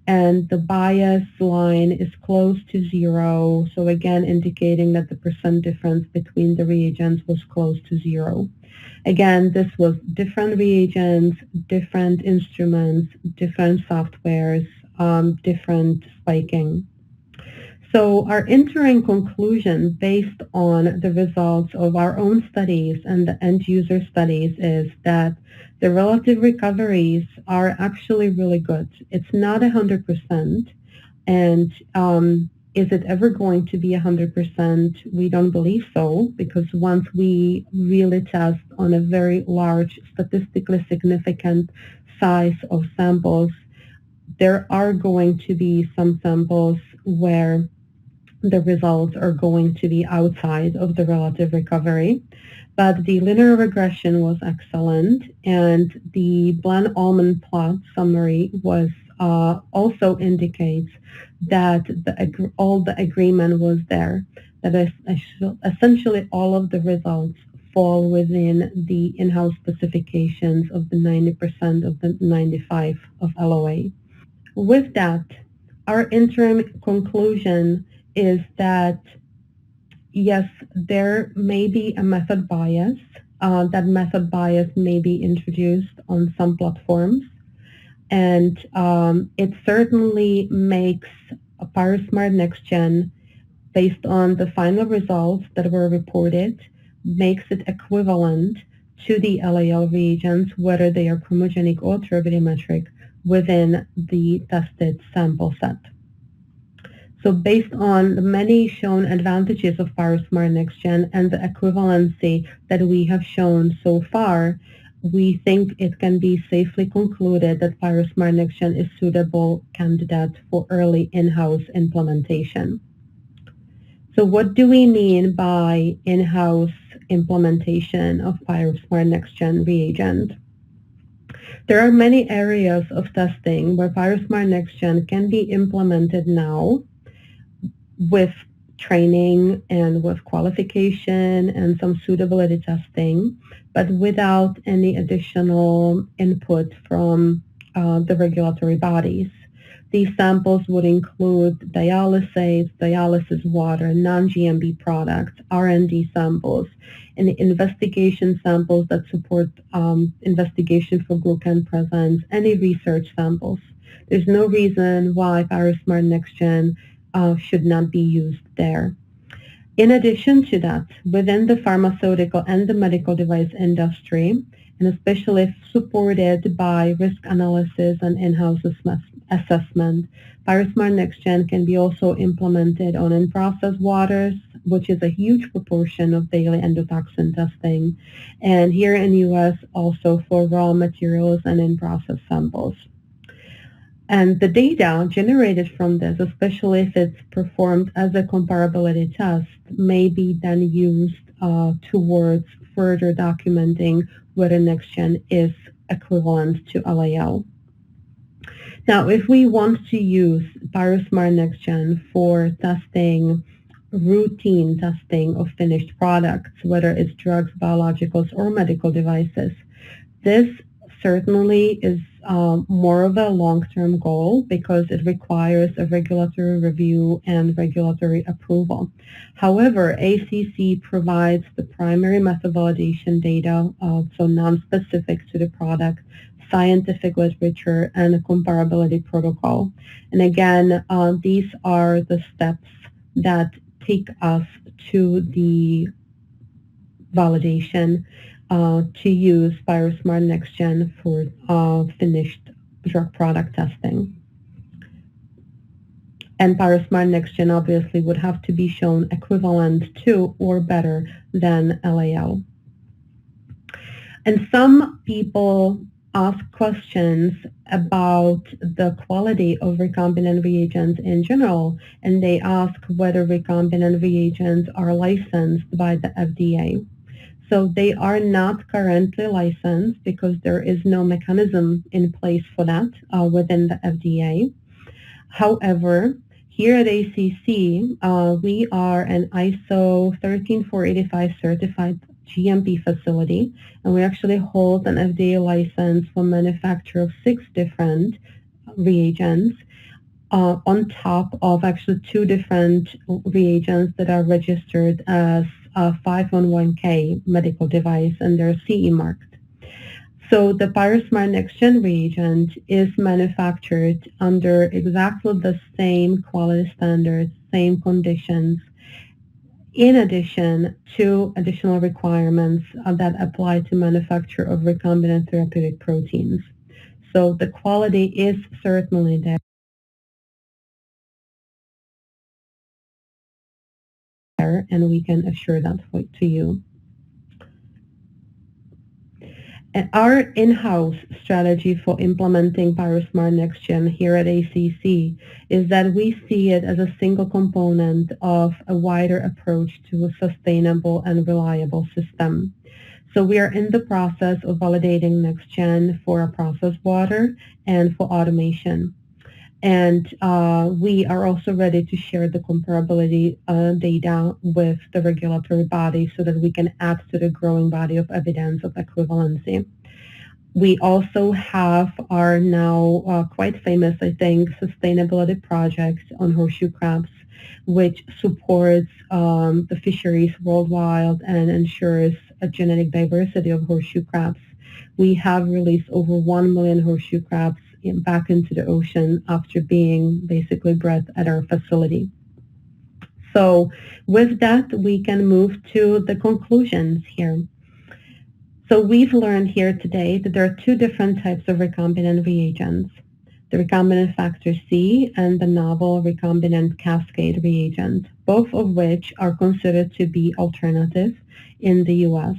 B: And the bias line is close to 0, so again indicating that the percent difference between the reagents was close to 0. Again, this was different reagents, different instruments, different softwares, different spiking. So our interim conclusion based on the results of our own studies and the end user studies is that the relative recoveries are actually really good. It's not 100%, and is it ever going to be 100%? We don't believe so, because once we really test on a very large, statistically significant size of samples, there are going to be some samples where the results are going to be outside of the relative recovery. But the linear regression was excellent, and the Bland-Ullmann plot summary was also indicates that all the agreement was there, that essentially all of the results fall within the in-house specifications of the 90% of the 95 of LOA. With that, our interim conclusion is that yes, there may be a method bias. That method bias may be introduced on some platforms. And it certainly makes a PyroSmart NextGen, based on the final results that were reported, makes it equivalent to the LAL reagents, whether they are chromogenic or turbidimetric, within the tested sample set. So based on the many shown advantages of PyroSmart NextGen and the equivalency that we have shown so far, we think it can be safely concluded that PyroSmart NextGen is suitable candidate for early in-house implementation. So what do we mean by in-house implementation of PyroSmart NextGen reagent? There are many areas of testing where PyroSmart NextGen can be implemented now with training and with qualification and some suitability testing, but without any additional input from the regulatory bodies. These samples would include dialysates, dialysis water, non-GMP products, R&D samples, and investigation samples that support investigation for glucan presence, any research samples. There's no reason why PyroSmart NextGen should not be used there. In addition to that, within the pharmaceutical and the medical device industry, and especially if supported by risk analysis and in-house assessment, PyroSmart NextGen can be also implemented on in-process waters, which is a huge proportion of daily endotoxin testing, and here in the U.S. also for raw materials and in-process samples. And the data generated from this, especially if it's performed as a comparability test, may be then used towards further documenting whether NextGen is equivalent to LAL. Now, if we want to use PyroSmart NextGen for testing, routine testing of finished products, whether it's drugs, biologicals, or medical devices, this certainly is more of a long-term goal because it requires a regulatory review and regulatory approval. However, ACC provides the primary method validation data, so non-specific to the product, scientific literature, and a comparability protocol. And again, these are the steps that take us to the validation to use PyroSmart NextGen for finished drug product testing. And PyroSmart NextGen obviously would have to be shown equivalent to or better than LAL. And some people ask questions about the quality of recombinant reagents in general, and they ask whether recombinant reagents are licensed by the FDA. So they are not currently licensed because there is no mechanism in place for that within the FDA. However, here at ACC, we are an ISO 13485 certified GMP facility, and we actually hold an FDA license for manufacture of 6 different reagents on top of actually 2 different reagents that are registered as 511K medical device, and they're CE marked. So the PyroSmart NextGen reagent is manufactured under exactly the same quality standards, same conditions, in addition to additional requirements that apply to manufacture of recombinant therapeutic proteins. So the quality is certainly there, and we can assure that to you. And our in-house strategy for implementing PyroSmart NextGen here at ACC is that we see it as a single component of a wider approach to a sustainable and reliable system. So we are in the process of validating NextGen for a process water and for automation. And we are also ready to share the comparability data with the regulatory body so that we can add to the growing body of evidence of equivalency. We also have our now quite famous, I think, sustainability project on horseshoe crabs, which supports the fisheries worldwide and ensures a genetic diversity of horseshoe crabs. We have released over 1 million horseshoe crabs back into the ocean after being basically bred at our facility. So with that, we can move to the conclusions here. So we've learned here today that there are two different types of recombinant reagents, the recombinant factor C and the novel recombinant cascade reagent, both of which are considered to be alternative in the U.S.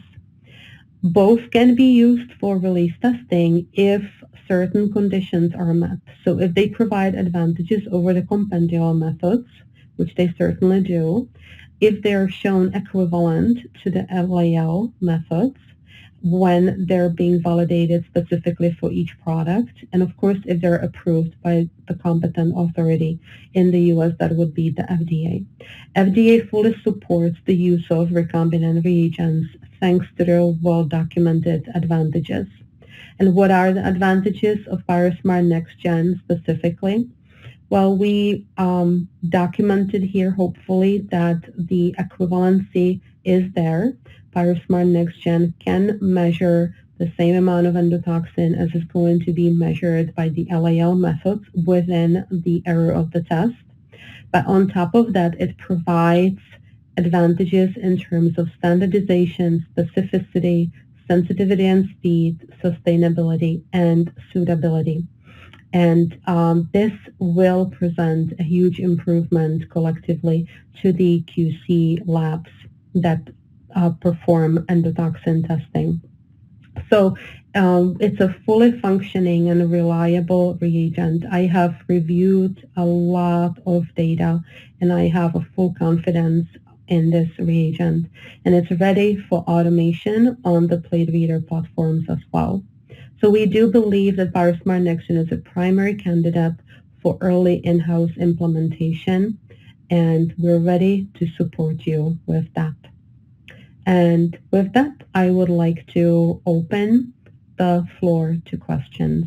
B: Both can be used for release testing if certain conditions are met. So if they provide advantages over the compendial methods, which they certainly do, if they're shown equivalent to the LAL methods, when they're being validated specifically for each product, and of course if they're approved by the competent authority in the US, that would be the FDA. FDA fully supports the use of recombinant reagents thanks to their well-documented advantages. And what are the advantages of PyroSmart NextGen specifically? Well, we documented here, hopefully, that the equivalency is there. PyroSmart NextGen can measure the same amount of endotoxin as is going to be measured by the LAL methods within the error of the test. But on top of that, it provides advantages in terms of standardization, specificity, sensitivity and speed, sustainability, and suitability. And this will present a huge improvement collectively to the QC labs that perform endotoxin testing. So it's a fully functioning and reliable reagent. I have reviewed a lot of data and I have a full confidence in this reagent, and it's ready for automation on the plate reader platforms as well. So we do believe that PyroSmart NextGen is a primary candidate for early in-house implementation, and we're ready to support you with that. And with that, I would like to open the floor to questions.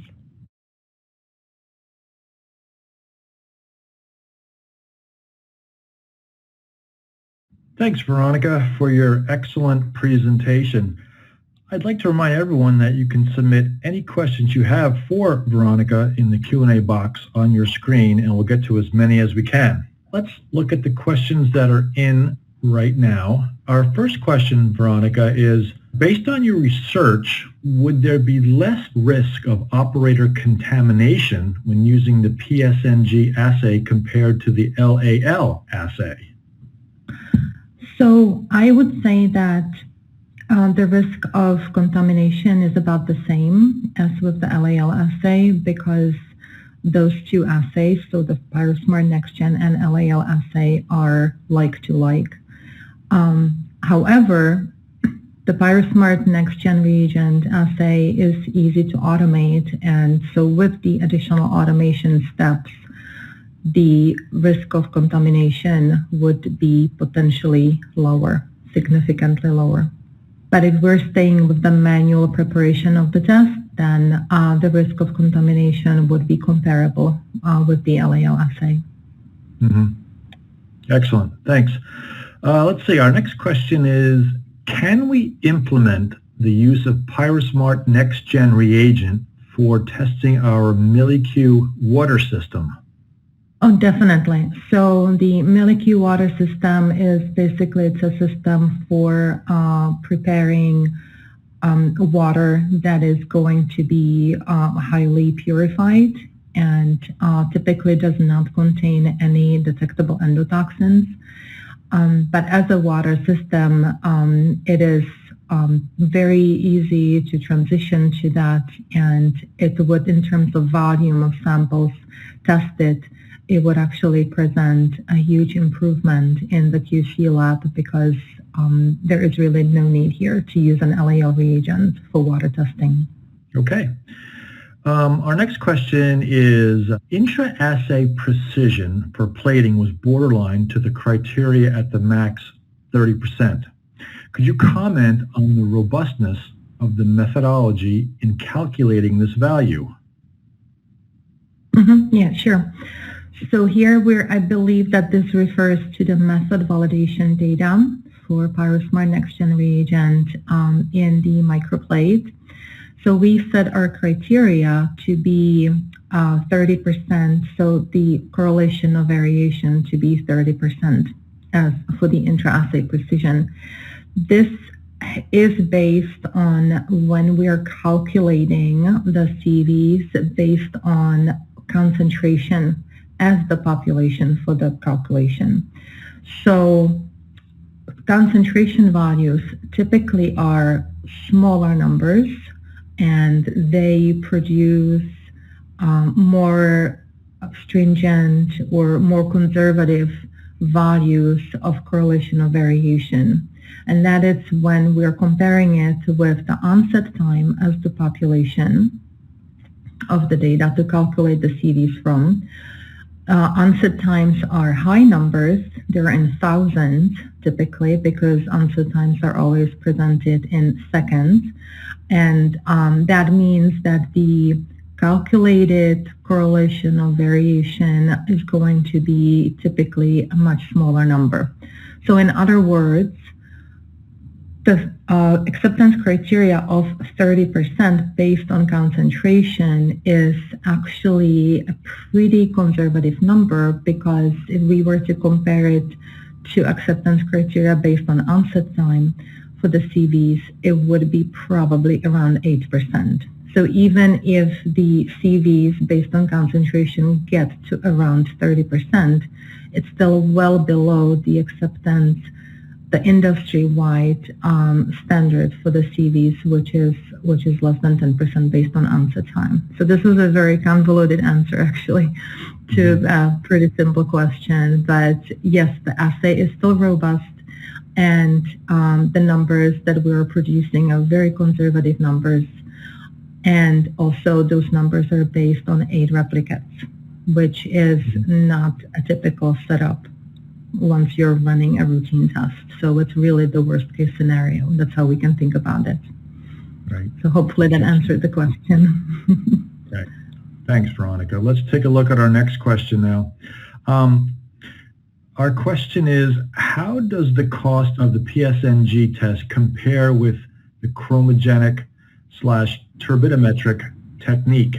A: Thanks, Veronica, for your excellent presentation. I'd like to remind everyone that you can submit any questions you have for Veronica in the Q&A box on your screen, and we'll get to as many as we can. Let's look at the questions that are in right now. Our first question, Veronica, is, based on your research, would there be less risk of operator contamination when using the PSNG assay compared to the LAL assay?
C: So I would say that the risk of contamination is about the same as with the LAL assay, because those two assays, so the PyroSmart NextGen and LAL assay, are like to like. However, the PyroSmart NextGen reagent assay is easy to automate, and so with the additional automation steps, the risk of contamination would be potentially lower, significantly lower. But if we're staying with the manual preparation of the test, then the risk of contamination would be comparable with the LAL assay.
A: Mm-hmm. Excellent. Thanks. Let's see. Our next question is, can we implement the use of PyroSmart NextGen reagent for testing our MilliQ water system?
C: Oh, definitely. So the MilliQ water system is basically, it's a system for preparing water that is going to be highly purified and typically does not contain any detectable endotoxins. But as a water system, it is very easy to transition to that, and it would, in terms of volume of samples tested, it would actually present a huge improvement in the QC lab, because there is really no need here to use an LAL reagent for water testing.
A: Okay. Our next question is, intra-assay precision for plating was borderline to the criteria at the max 30%. Could you comment on the robustness of the methodology in calculating this value?
C: Mm-hmm. Yeah, sure. So here I believe that this refers to the method validation data for PyroSmart NextGen reagent in the microplate. So we set our criteria to be 30%, so the correlation of variation to be 30% as for the intra-assay precision. This is based on when we are calculating the CVs based on concentration as the population for the calculation. So concentration values typically are smaller numbers, and they produce more stringent or more conservative values of correlation of variation. And that is when we're comparing it with the onset time as the population of the data to calculate the CVs from. Onset times are high numbers. They're in thousands typically, because onset times are always presented in seconds. And that means that the calculated correlation of variation is going to be typically a much smaller number. So in other words, the acceptance criteria of 30% based on concentration is actually a pretty conservative number, because if we were to compare it to acceptance criteria based on onset time for the CVs, it would be probably around 8%. So even if the CVs based on concentration get to around 30%, it's still well below the acceptance, the industry-wide standard for the CVs, which is less than 10% based on onset time. So this is a very convoluted answer, actually, to a pretty simple question. But yes, the assay is still robust, and the numbers that we are producing are very conservative numbers. And also those numbers are based on 8 replicates, which is not a typical setup once you're running a routine test. So it's really the worst case scenario. That's how we can think about it.
A: Right.
C: So hopefully that answered the question.
A: Okay. Thanks, Veronica. Let's take a look at our next question now. Our question is, how does the cost of the PSNG test compare with the chromogenic/turbidimetric technique?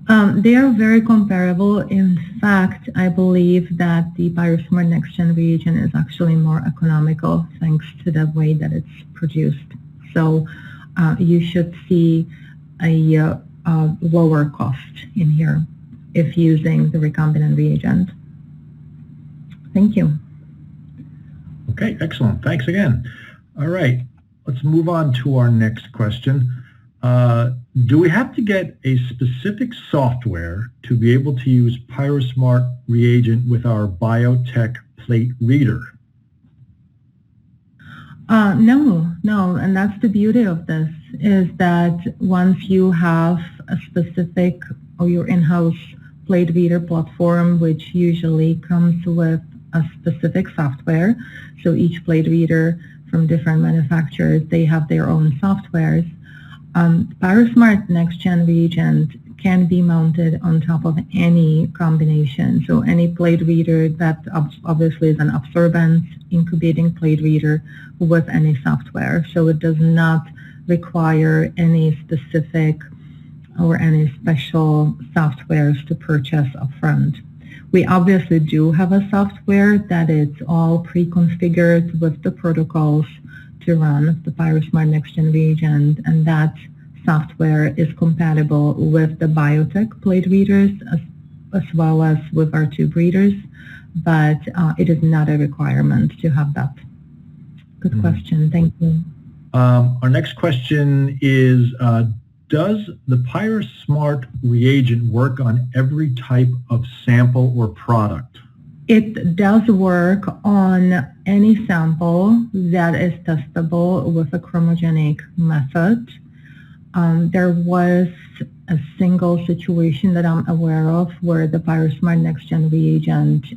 C: They are very comparable. In fact, I believe that the PyroSmart Next-Gen reagent is actually more economical thanks to the way that it's produced. So you should see a lower cost in here if using the recombinant reagent. Thank you.
A: Okay, excellent. Thanks again. All right, let's move on to our next question. Do we have to get a specific software to be able to use PyroSmart reagent with our biotech plate reader?
C: No, and that's the beauty of this, is that once you have a specific or your in-house plate reader platform, which usually comes with a specific software, so each plate reader from different manufacturers, they have their own softwares. PyroSmart Next-Gen reagent can be mounted on top of any combination. So any plate reader that obviously is an absorbance incubating plate reader with any software. So it does not require any specific or any special softwares to purchase upfront. We obviously do have a software that is all pre-configured with the protocols to run the PyroSmart Next-Gen reagent, and that software is compatible with the biotech plate readers as well as with our tube readers, but it is not a requirement to have that. Good question. Thank you.
A: Our next question is, does the PyroSmart reagent work on every type of sample or product?
C: It does work on any sample that is testable with a chromogenic method. There was a single situation that I'm aware of where the PyroSmart Next-Gen reagent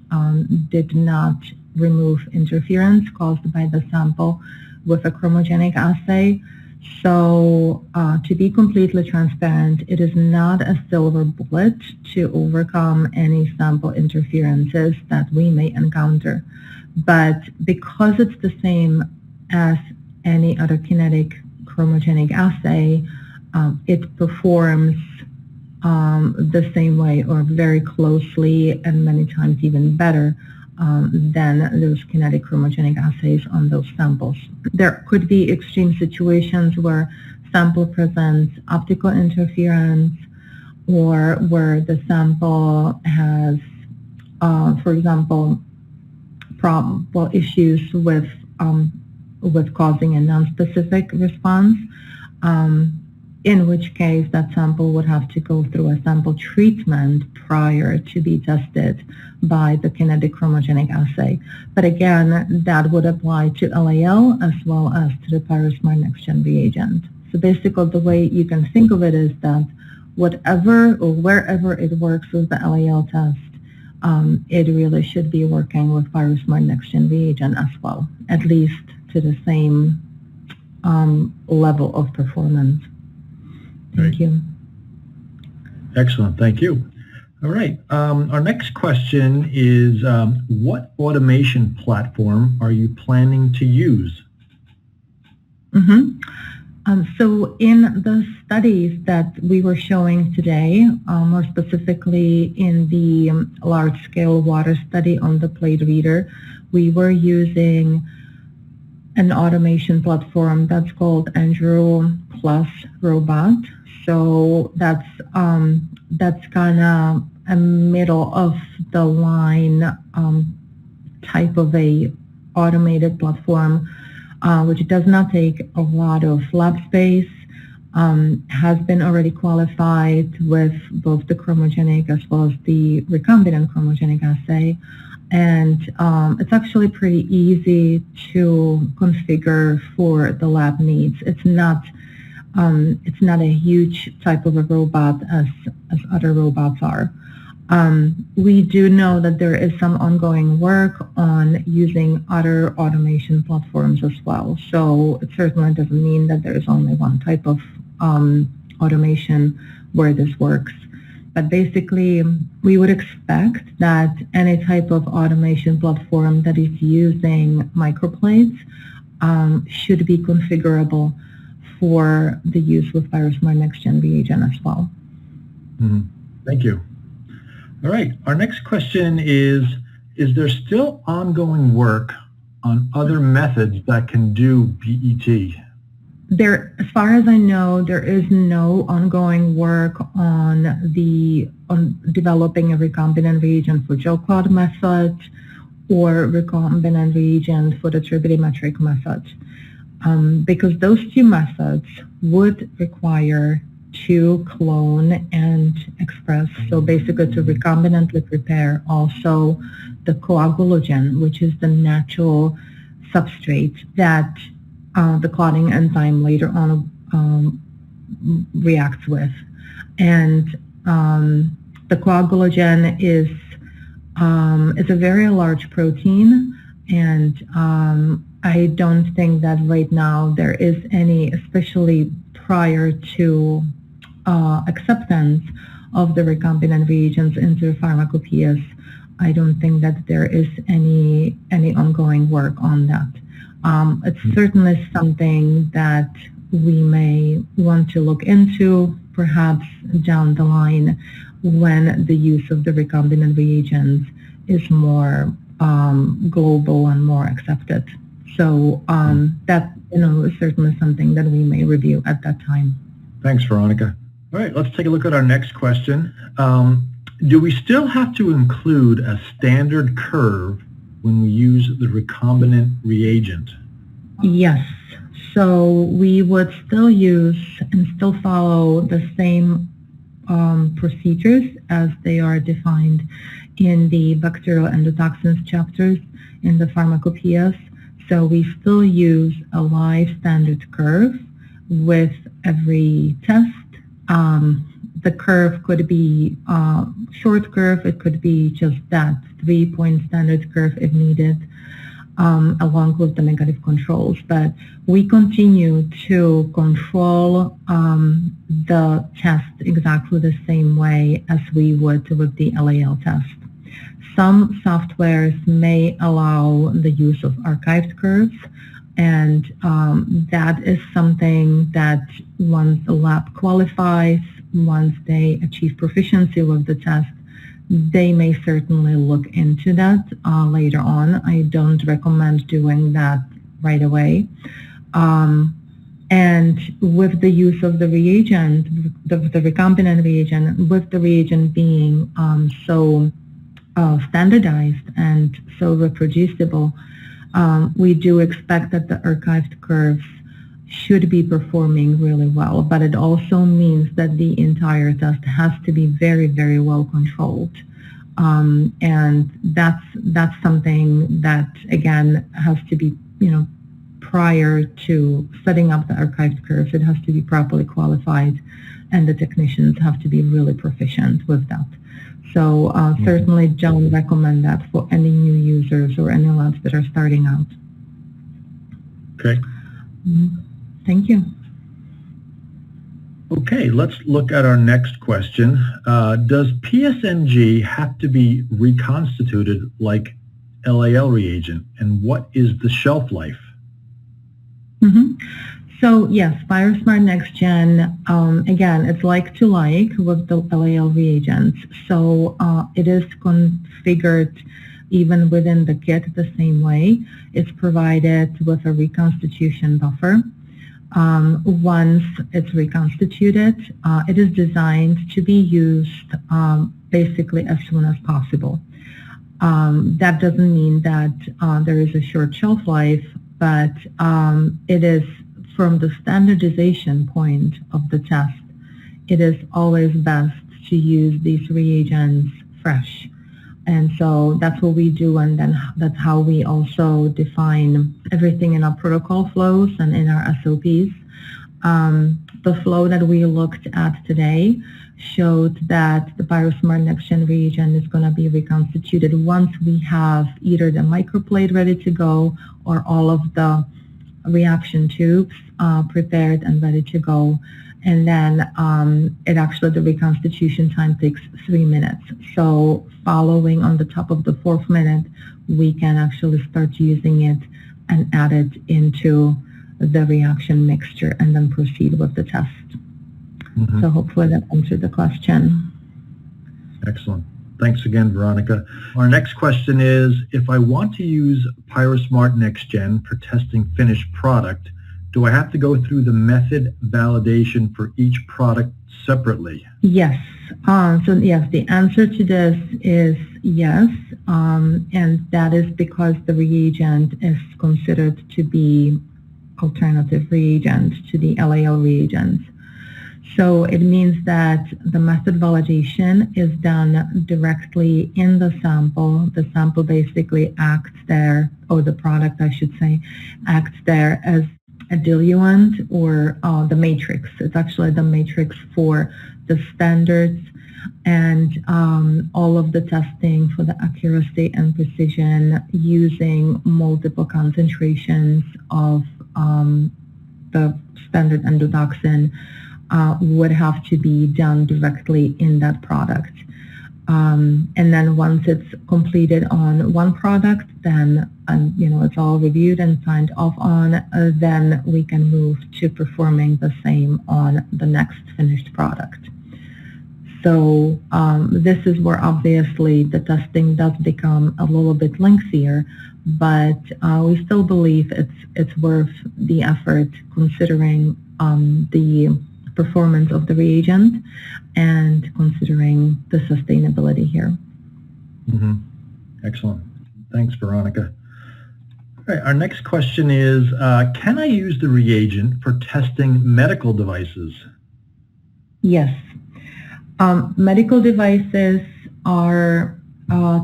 C: did not remove interference caused by the sample with a chromogenic assay. So to be completely transparent, it is not a silver bullet to overcome any sample interferences that we may encounter. But because it's the same as any other kinetic chromogenic assay, it performs the same way or very closely and many times even better than those kinetic chromogenic assays on those samples. There could be extreme situations where sample presents optical interference or where the sample has, for example, issues with causing a non-specific response, in which case that sample would have to go through a sample treatment prior to be tested by the kinetic chromogenic assay. But again, that would apply to LAL as well as to the PyroSmart NextGen reagent. So basically the way you can think of it is that whatever or wherever it works with the LAL test, it really should be working with PyroSmart NextGen reagent as well, at least to the same level of performance. Thank you.
A: Excellent. Thank you. All right. Our next question is, what automation platform are you planning to use?
C: So in the studies that we were showing today, more specifically in the large-scale water study on the plate reader, we were using an automation platform that's called Andrew Plus Robot. So that's kind of a middle of the line type of a automated platform, which does not take a lot of lab space, has been already qualified with both the chromogenic as well as the recombinant chromogenic assay. And it's actually pretty easy to configure for the lab needs. It's not a huge type of a robot as other robots are. We do know that there is some ongoing work on using other automation platforms as well. So it certainly doesn't mean that there is only one type of automation where this works. But basically, we would expect that any type of automation platform that is using microplates should be configurable for the use with PyroSmart NextGen reagent as well.
A: Thank you. All right. Our next question is there still ongoing work on other methods that can do BET?
C: As far as I know, there is no ongoing work on developing a recombinant reagent for gel clot method or recombinant reagent for the turbidimetric method, because those two methods would require to clone and express, so basically to recombinantly prepare also the coagulogen, which is the natural substrate that the clotting enzyme later on reacts with. And the coagulogen is a very large protein, and I don't think that right now there is any, especially prior to acceptance of the recombinant reagents into pharmacopoeias, I don't think that there is any ongoing work on that. It's certainly something that we may want to look into perhaps down the line when the use of the recombinant reagents is more global and more accepted. So that is certainly something that we may review at that time.
A: Thanks, Veronica. All right, let's take a look at our next question. Do we still have to include a standard curve when we use the recombinant reagent?
C: Yes. So we would still use and still follow the same procedures as they are defined in the bacterial endotoxins chapters in the pharmacopoeias. So we still use a live standard curve with every test. The curve could be a short curve, it could be just that 3-point standard curve if needed, along with the negative controls. But we continue to control the test exactly the same way as we would with the LAL test. Some softwares may allow the use of archived curves, and that is something that once the lab qualifies, once they achieve proficiency with the test, they may certainly look into that later on. I don't recommend doing that right away. And with the use of the reagent, the recombinant reagent, with the reagent being so standardized and so reproducible, we do expect that the archived curves should be performing really well, but it also means that the entire test has to be very, very well controlled. And that's something that, again, has to be, prior to setting up the archived curves, it has to be properly qualified, and the technicians have to be really proficient with that. So certainly don't recommend that for any new users or any labs that are starting out.
A: Okay.
C: Thank you.
A: Okay, let's look at our next question. Does PSNG have to be reconstituted like LAL reagent, and what is the shelf life?
C: So yes, PyroSmart NextGen, again, it's like to like with the LAL reagents. So it is configured even within the kit the same way. It's provided with a reconstitution buffer. Once it's reconstituted, it is designed to be used basically as soon as possible. That doesn't mean that there is a short shelf life, but it is, from the standardization point of the test, it is always best to use these reagents fresh. And so that's what we do, and then that's how we also define everything in our protocol flows and in our SOPs. The flow that we looked at today showed that the PyroSmart NextGen reagent is going to be reconstituted once we have either the microplate ready to go or all of the reaction tubes prepared and ready to go. And then the reconstitution time takes 3 minutes. So following on the top of the 4th minute, we can actually start using it and add it into the reaction mixture and then proceed with the test. So hopefully that answered the question.
A: Excellent. Thanks again, Veronica. Our next question is, if I want to use PyroSmart NextGen for testing finished product, do I have to go through the method validation for each product separately?
C: Yes. So yes, the answer to this is yes. And that is because the reagent is considered to be alternative reagent to the LAL reagents. So it means that the method validation is done directly in the sample. The sample basically acts there, or the product, I should say, acts there as a diluent or the matrix. It's actually the matrix for the standards and all of the testing for the accuracy and precision using multiple concentrations of the standard endotoxin would have to be done directly in that product. And then once it's completed on one product, then it's all reviewed and signed off on, then we can move to performing the same on the next finished product. So this is where obviously the testing does become a little bit lengthier, but we still believe it's worth the effort considering the performance of the reagent and considering the sustainability here.
A: Excellent. Thanks, Veronica. All right, our next question is, can I use the reagent for testing medical devices?
C: Yes. Medical devices are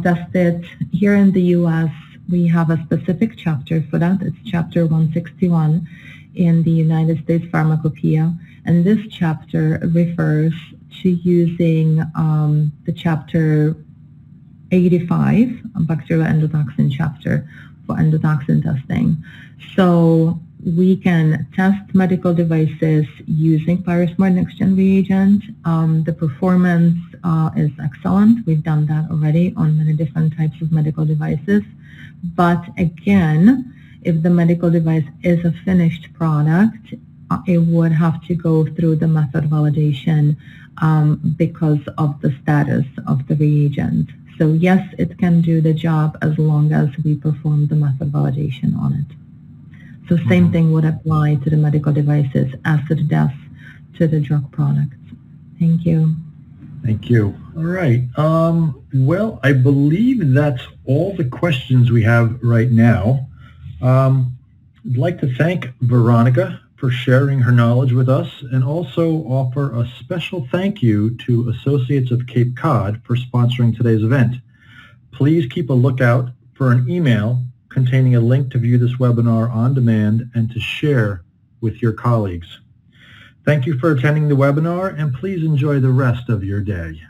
C: tested here in the U.S. We have a specific chapter for that. It's Chapter 161 in the United States Pharmacopoeia. And this chapter refers to using the Chapter 85, bacterial endotoxin chapter, for endotoxin testing. So we can test medical devices using PyroSmart NextGen reagent. The performance is excellent. We've done that already on many different types of medical devices. But again, if the medical device is a finished product, it would have to go through the method validation because of the status of the reagent. So yes, it can do the job as long as we perform the method validation on it. So same thing would apply to the medical devices as to the death to the drug products. Thank you.
A: Thank you. All right. Well, I believe that's all the questions we have right now. I'd like to thank Veronica for sharing her knowledge with us and also offer a special thank you to Associates of Cape Cod for sponsoring today's event. Please keep a lookout for an email containing a link to view this webinar on demand and to share with your colleagues. Thank you for attending the webinar, and please enjoy the rest of your day.